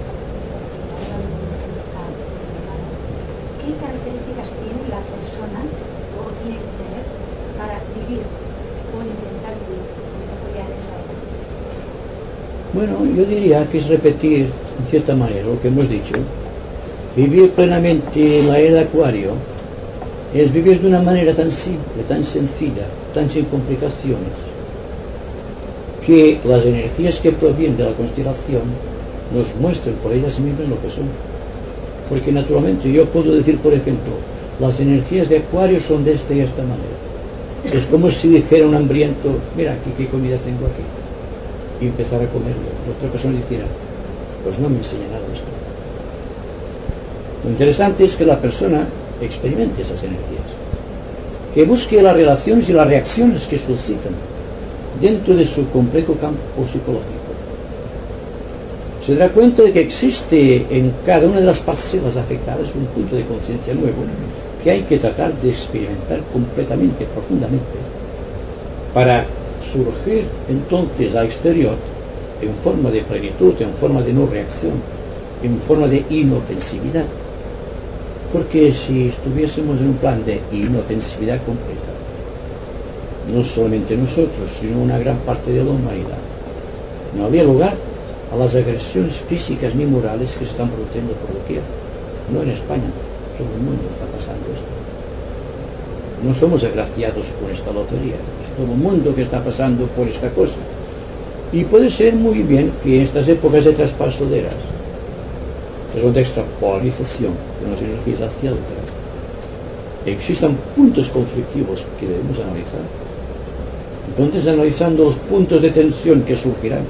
S2: ¿Qué características tiene la persona o tiene que tener para vivir o intentar vivir en esa era?
S1: Bueno, yo diría que es repetir, en cierta manera, lo que hemos dicho. Vivir plenamente en la era de Acuario es vivir de una manera tan simple, tan sencilla, tan sin complicaciones, que las energías que provienen de la constelación nos muestren por ellas mismas lo que son. Porque naturalmente yo puedo decir, por ejemplo, las energías de Acuario son de esta y esta manera. Es como si dijera un hambriento, mira aquí qué comida tengo aquí, y empezar a comerlo. La otra persona dijera, pues no me enseña nada de esto. Lo interesante es que la persona experimente esas energías, que busque las relaciones y las reacciones que suscitan dentro de su complejo campo psicológico. se dará cuenta de que existe en cada una de las parcelas afectadas un punto de conciencia nuevo que hay que tratar de experimentar completamente, profundamente, para surgir entonces al exterior en forma de plenitud, en forma de no reacción, en forma de inofensividad. Porque si estuviésemos en un plan de inofensividad completa, no solamente nosotros, sino una gran parte de la humanidad, no habría lugar a las agresiones físicas ni morales que se están produciendo por doquier. No en España, todo el mundo está pasando esto. No somos agraciados con esta lotería, es todo el mundo que está pasando por esta cosa. Y puede ser muy bien que en estas épocas de traspasoderas, que son de extrapolarización de las energías hacia otras, existan puntos conflictivos que debemos analizar. Entonces, analizando los puntos de tensión que surgirán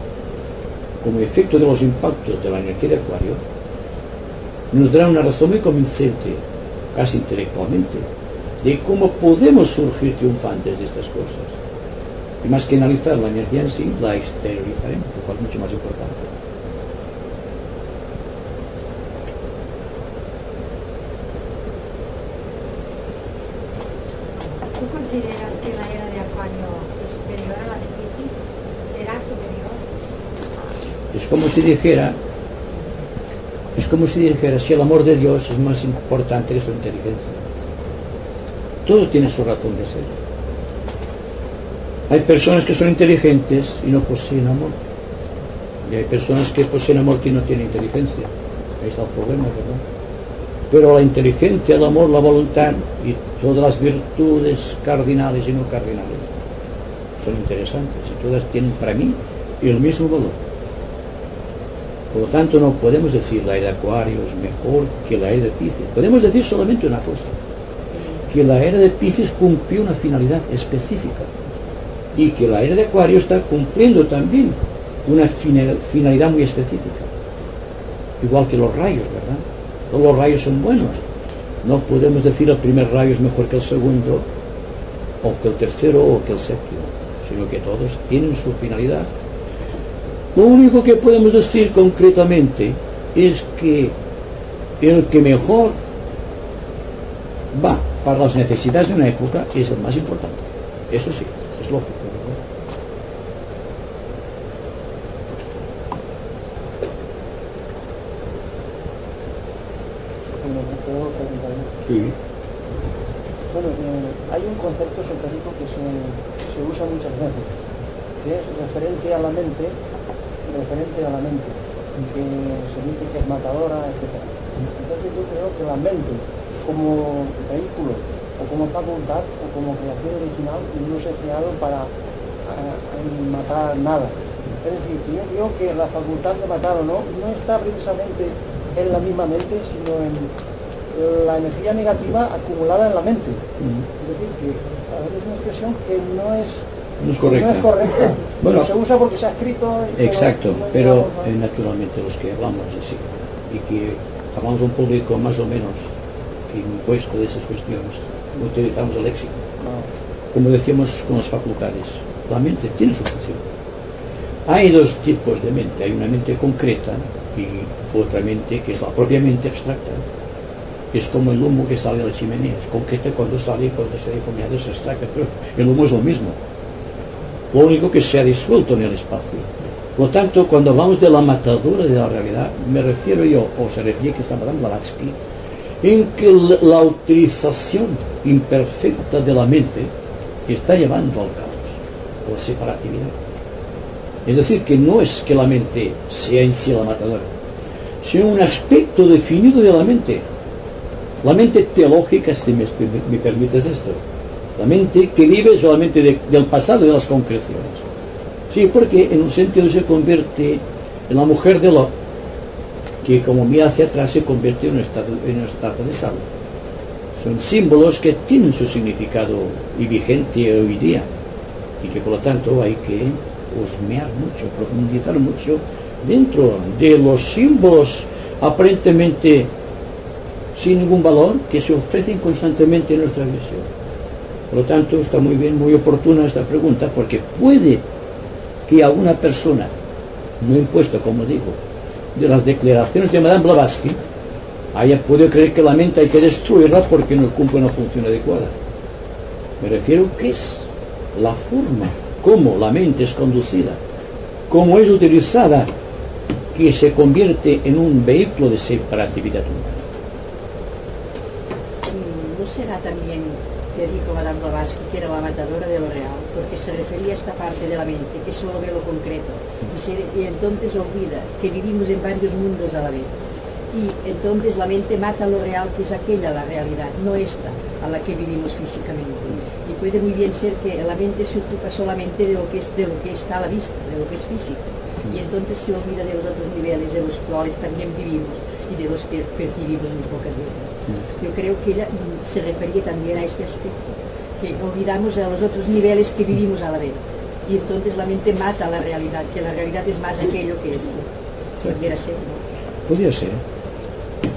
S1: como efecto de los impactos de la energía de Acuario, nos dará una razón muy convincente, casi intelectualmente, de cómo podemos surgir triunfantes de estas cosas. Y más que analizar la energía en sí, la exteriorizaremos, lo cual es mucho más importante.
S3: ¿Tú consideras que la era de Acuario es superior a la de Piscis? ¿Será superior?
S1: Es como si dijera, si el amor de Dios es más importante que su inteligencia. Todo tiene su razón de ser. Hay personas que son inteligentes y no poseen amor. Y hay personas que poseen amor que no tienen inteligencia. Ahí está el problema, ¿verdad? Pero la inteligencia, el amor, la voluntad y todas las virtudes cardinales y no cardinales son interesantes y todas tienen para mí el mismo valor. Por lo tanto, no podemos decir la era de Acuario es mejor que la era de Piscis. Podemos decir solamente una cosa, que la era de Piscis cumplió una finalidad específica y que la era de Acuario está cumpliendo también una finalidad muy específica. Igual que los rayos, ¿verdad? Todos los rayos son buenos. No podemos decir el primer rayo es mejor que el segundo, o que el tercero, o que el séptimo, sino que todos tienen su finalidad. Lo único que podemos decir concretamente es que el que mejor va para las necesidades de una época es el más importante. Eso sí, es lógico, ¿verdad? Sí.
S4: Bueno, hay un concepto esotérico que se usa muchas veces, que es referente a la mente, que se dice que es matadora, etc. Entonces yo creo que la mente, como vehículo, o como facultad, o como creación original, no se ha creado para matar nada. Es decir, yo creo que la facultad de matar o no está precisamente en la misma mente, sino en la energía negativa acumulada en la mente. Es decir, que a veces es una expresión que no es correcta.
S1: Bueno,
S4: se usa porque se ha escrito.
S1: Exacto, pero naturalmente los que hablamos así y que hablamos a un público más o menos impuesto de esas cuestiones, utilizamos el léxico. Como decíamos con las facultades, la mente tiene su función. Hay dos tipos de mente, hay una mente concreta y otra mente que es la propia mente abstracta. Es como el humo que sale de la chimenea, es concreta cuando sale y cuando se difuminado es abstracta, pero el humo es lo mismo. Lo único que se ha disuelto en el espacio. Por lo tanto, cuando hablamos de la matadura de la realidad, me refiero yo, o se refiere que está hablando Blavatsky, en que la utilización imperfecta de la mente está llevando al caos, a la separatividad. Es decir, que no es que la mente sea en sí la matadora, sino un aspecto definido de la mente. La mente teológica, si me permites esto, la mente que vive solamente del pasado y de las concreciones. Sí, porque en un sentido se convierte en la mujer de Lot, que como mira hacia atrás se convierte en un estado de sal. Son símbolos que tienen su significado y vigente hoy día, y que por lo tanto hay que husmear mucho, profundizar mucho dentro de los símbolos aparentemente sin ningún valor que se ofrecen constantemente en nuestra visión. Por lo tanto, está muy bien, muy oportuna esta pregunta, porque puede que alguna persona, no impuesto como digo, de las declaraciones de Madame Blavatsky haya podido creer que la mente hay que destruirla porque no cumple una función adecuada. Me refiero que es la forma como la mente es conducida, cómo es utilizada, que se convierte en un vehículo de separatividad humana.
S5: ¿No será también que dijo Madame Blavatsky que era la matadora de lo real? Porque se refería a esta parte de la mente que solo ve lo concreto y entonces olvida que vivimos en varios mundos a la vez. Y entonces la mente mata lo real, que es aquella la realidad, no esta a la que vivimos físicamente. Y puede muy bien ser que la mente se ocupa solamente de lo que está a la vista, de lo que es físico. Y entonces se olvida de los otros niveles de los cuales también vivimos y de los que percibimos muy pocas veces. Yo creo que ella se refería también a este aspecto, que olvidamos a los otros niveles que vivimos a la vez. Y entonces la mente mata la realidad, que la realidad es más aquello que esto. Pudiera ser, ¿no?
S1: Podría ser.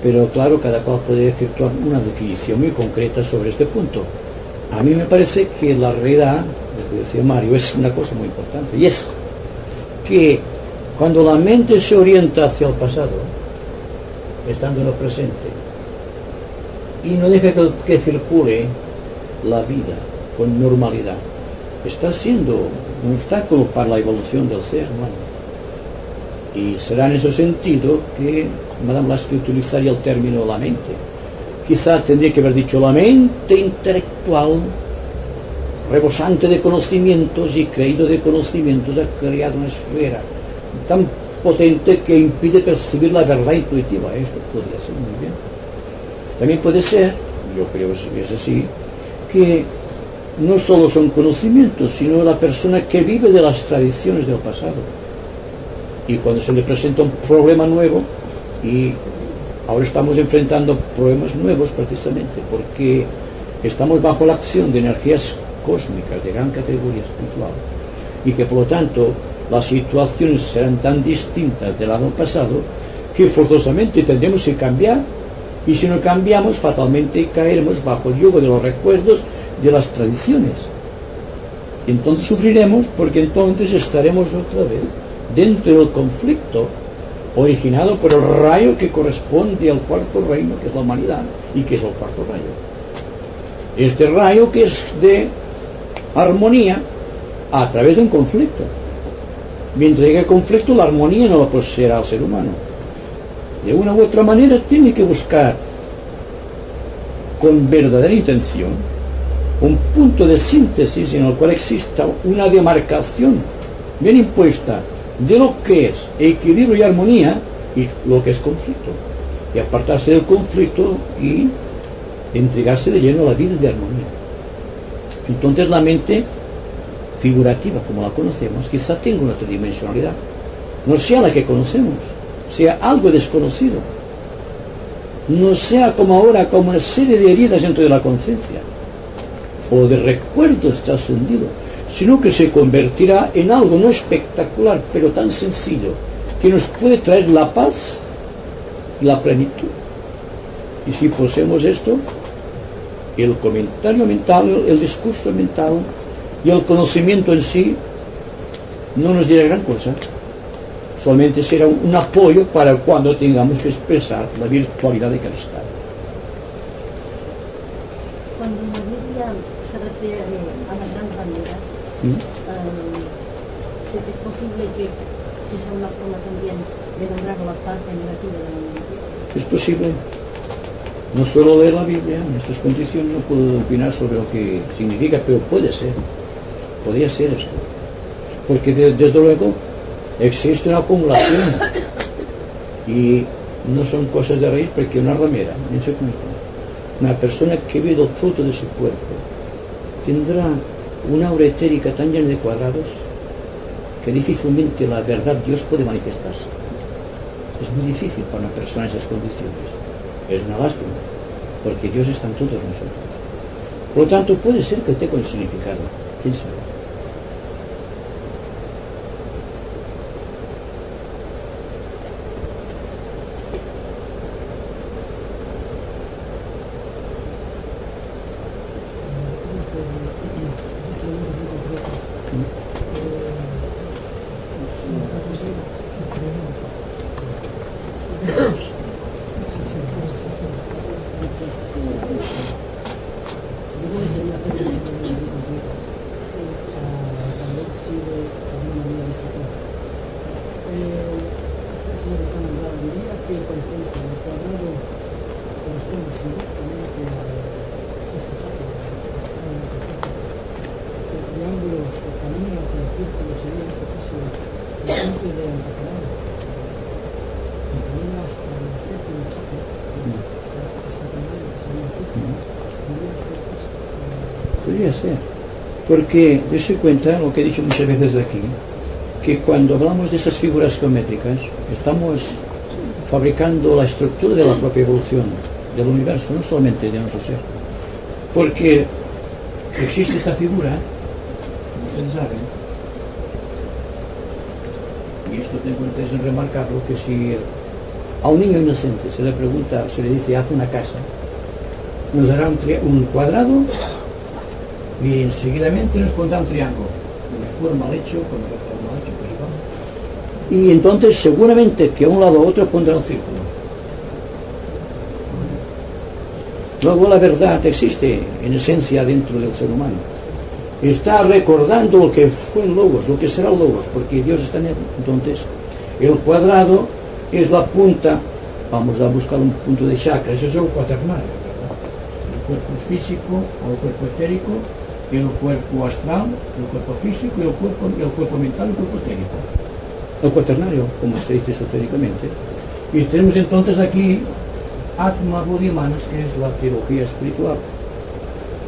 S1: Pero claro, cada cual puede efectuar una definición muy concreta sobre este punto. A mí me parece que la realidad, lo que decía Mario, es una cosa muy importante, y es que cuando la mente se orienta hacia el pasado, estando en el presente, y no deja que circule la vida con normalidad, está siendo un obstáculo para la evolución del ser humano. Y será en ese sentido que Madame Blavatsky utilizaría el término la mente. Quizá tendría que haber dicho la mente intelectual, rebosante de conocimientos y creído de conocimientos, ha creado una esfera tan potente que impide percibir la verdad intuitiva. Esto podría ser muy bien. También puede ser, yo creo que es así, que no solo son conocimientos, sino la persona que vive de las tradiciones del pasado. Y cuando se le presenta un problema nuevo, y ahora estamos enfrentando problemas nuevos precisamente porque estamos bajo la acción de energías cósmicas de gran categoría espiritual, y que por lo tanto las situaciones serán tan distintas del año pasado que forzosamente tendremos que cambiar, y si no cambiamos fatalmente caeremos bajo el yugo de los recuerdos de las tradiciones. Entonces sufriremos, porque entonces estaremos otra vez dentro del conflicto originado por el rayo que corresponde al cuarto reino, que es la humanidad, y que es el cuarto rayo. Este rayo que es de armonía a través de un conflicto. Mientras llegue el conflicto, la armonía no la poseerá el ser humano. De una u otra manera tiene que buscar con verdadera intención un punto de síntesis en el cual exista una demarcación bien impuesta de lo que es equilibrio y armonía y lo que es conflicto, y apartarse del conflicto y entregarse de lleno a la vida de armonía. Entonces la mente figurativa, como la conocemos, quizá tenga una otra dimensionalidad, no sea la que conocemos, sea algo desconocido, no sea como ahora, como una serie de heridas dentro de la conciencia o de recuerdos trascendidos, sino que se convertirá en algo no espectacular, pero tan sencillo, que nos puede traer la paz y la plenitud. Y si poseemos esto, el comentario mental, el discurso mental y el conocimiento en sí no nos dirá gran cosa, solamente será un apoyo para cuando tengamos que expresar la virtualidad de cada estado.
S5: Cuando la Biblia se refiere a la gran familia, es posible que sea una forma también de nombrar la parte negativa de la mente.
S1: Es posible. No suelo leer la Biblia en estas condiciones, no puedo opinar sobre lo que significa, pero puede ser. Podría ser esto. Porque desde luego existe una acumulación y no son cosas de reír, porque una ramera, en su cuenta, una persona que vive el fruto de su cuerpo tendrá una aura etérica tan llena de cuadrados que difícilmente la verdad Dios puede manifestarse. Es muy difícil para una persona en esas condiciones. Es una lástima, porque Dios está en todos nosotros. Por lo tanto, puede ser que tenga un significado. ¿Quién sabe? Podría ser, porque dése cuenta lo que he dicho muchas veces aquí, que cuando hablamos de esas figuras geométricas estamos fabricando la estructura de la propia evolución del universo, no solamente de nuestro ser, porque existe esta figura, ustedes saben, y esto tengo interés en remarcarlo, que si a un niño inocente se le pregunta, se le dice haz una casa, nos dará un cuadrado y enseguidamente nos pondrá un triángulo, mejor mal hecho, con el otro mal hecho, pues igual. Y entonces seguramente que a un lado u otro pondrá un círculo. Luego la verdad existe en esencia dentro del ser humano. Está recordando lo que fue el Logos, lo que será el Logos, porque Dios está en él. Entonces el cuadrado es la punta, vamos a buscar un punto de chakra, eso es el cuaternario, ¿verdad? El cuerpo físico o el cuerpo etérico, el cuerpo astral, el cuerpo físico y el cuerpo mental y el cuerpo etérico. El cuaternario, como se dice esotéricamente. Y tenemos entonces aquí Atma, Buddhi, Manas, que es la teología espiritual.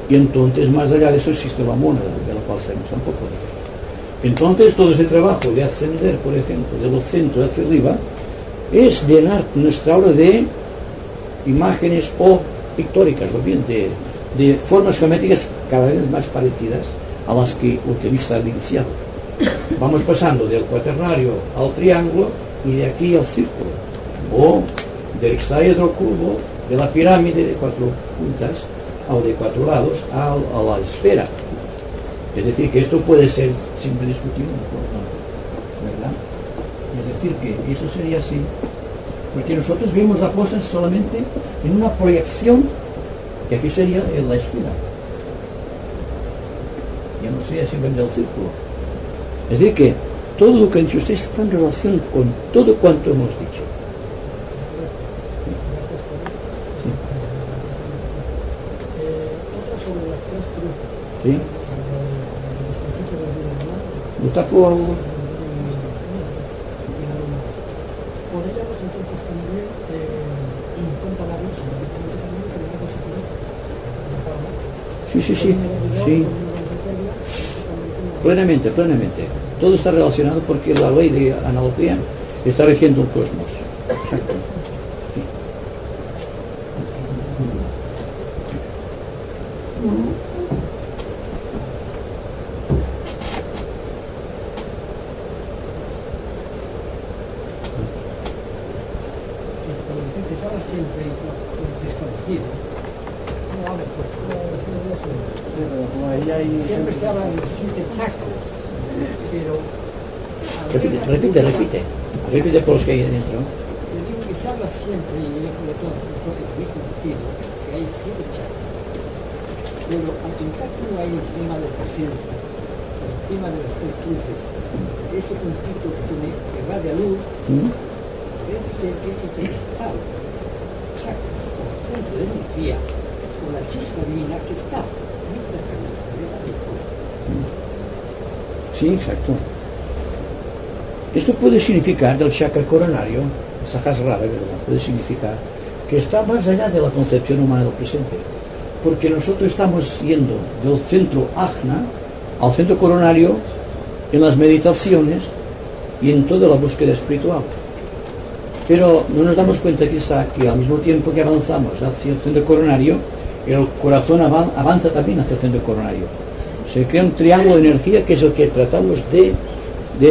S1: Y entonces más allá de eso existe la mónada, de la cual sabemos tampoco. Entonces todo ese trabajo de ascender, por ejemplo, de los centros hacia arriba, es llenar nuestra obra de imágenes o pictóricas, o bien de formas geométricas cada vez más parecidas a las que utiliza el iniciado. Vamos pasando del cuaternario al triángulo y de aquí al círculo, o del hexaedro cubo, de la pirámide de 4 puntas o de 4 lados a la esfera. Es decir, que esto puede ser siempre discutido, ¿verdad? Es decir, que eso sería así, porque nosotros vemos las cosas solamente en una proyección, que aquí sería en la esfera, ya no sería simplemente el círculo. Es decir, que todo lo que ha dicho usted está en relación con todo cuanto hemos dicho. Sí. ¿Lo tapo algo? Sí. Plenamente. Todo está relacionado porque la ley de analogía está rigiendo el cosmos. Exacto. Sí.
S4: Siempre se habla de chakras, pero...
S1: Repite por los que hay dentro.
S4: Yo digo que se habla siempre, y yo sobre todo nosotros mismos decimos, que hay 7 chakras. Pero en cambio hay el tema de conciencia, el tema de las 3 cruces, ese conflicto que va de luz, parece ser que ese es el principal chakra, o punto de energía, o la chispa divina que está.
S1: Sí, exacto. Esto puede significar del chakra coronario, Sahasrara, ¿verdad? Puede significar que está más allá de la concepción humana del presente, porque nosotros estamos yendo del centro ajna al centro coronario en las meditaciones y en toda la búsqueda espiritual. Pero no nos damos cuenta quizá que al mismo tiempo que avanzamos hacia el centro coronario, el corazón avanza también hacia el centro coronario. Se crea un triángulo de energía que es el que tratamos de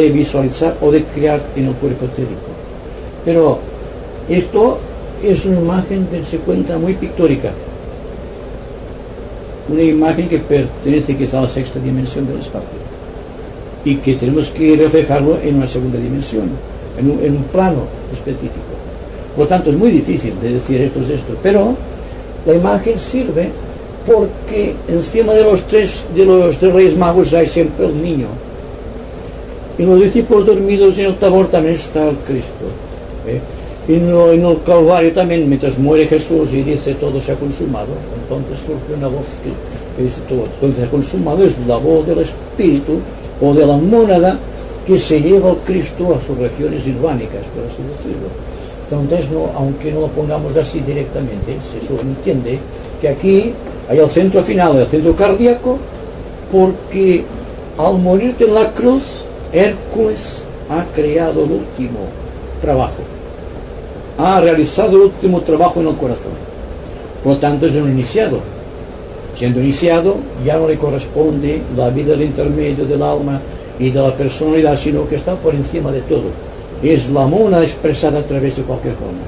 S1: visualizar o de crear en el cuerpo etérico. Pero esto es una imagen, dense cuenta, muy pictórica. Una imagen que pertenece quizá a la 6ª dimensión del espacio y que tenemos que reflejarlo en una 2ª dimensión, en un plano específico. Por lo tanto, es muy difícil de decir esto es esto, pero la imagen sirve porque encima de los tres reyes magos hay siempre el niño. Y los discípulos dormidos en el Tabor también está el Cristo. Y en el Calvario también, mientras muere Jesús y dice todo se ha consumado, entonces surge una voz que dice todo se ha consumado, es la voz del Espíritu o de la mónada que se lleva al Cristo a sus regiones irbánicas, por así decirlo. Entonces, no, aunque no lo pongamos así directamente, se subentiende que aquí hay el centro final, el centro cardíaco, porque al morirte en la cruz, Hércules ha creado el último trabajo, ha realizado el último trabajo en el corazón. Por lo tanto, es un iniciado. Siendo iniciado, ya no le corresponde la vida del intermedio del alma y de la personalidad, sino que está por encima de todo. Es la mona expresada a través de cualquier forma.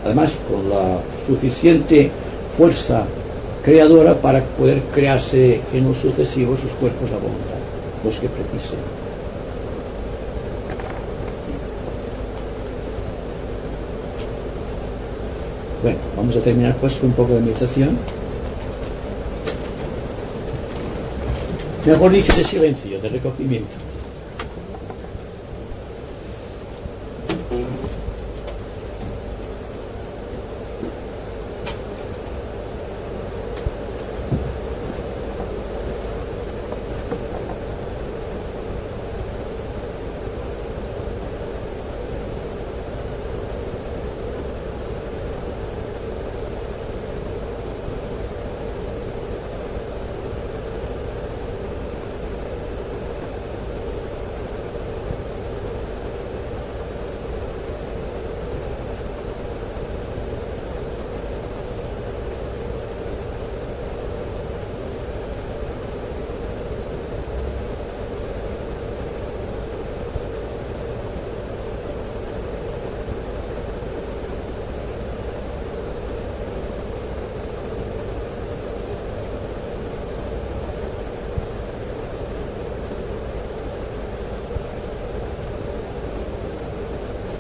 S1: Además, con la suficiente fuerza creadora para poder crearse en los sucesivos sus cuerpos a voluntad, los que precisen. Bueno, vamos a terminar pues con un poco de meditación. Mejor dicho, de silencio, de recogimiento.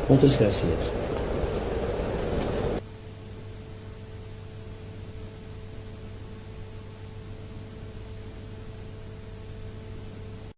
S1: Muchas gracias.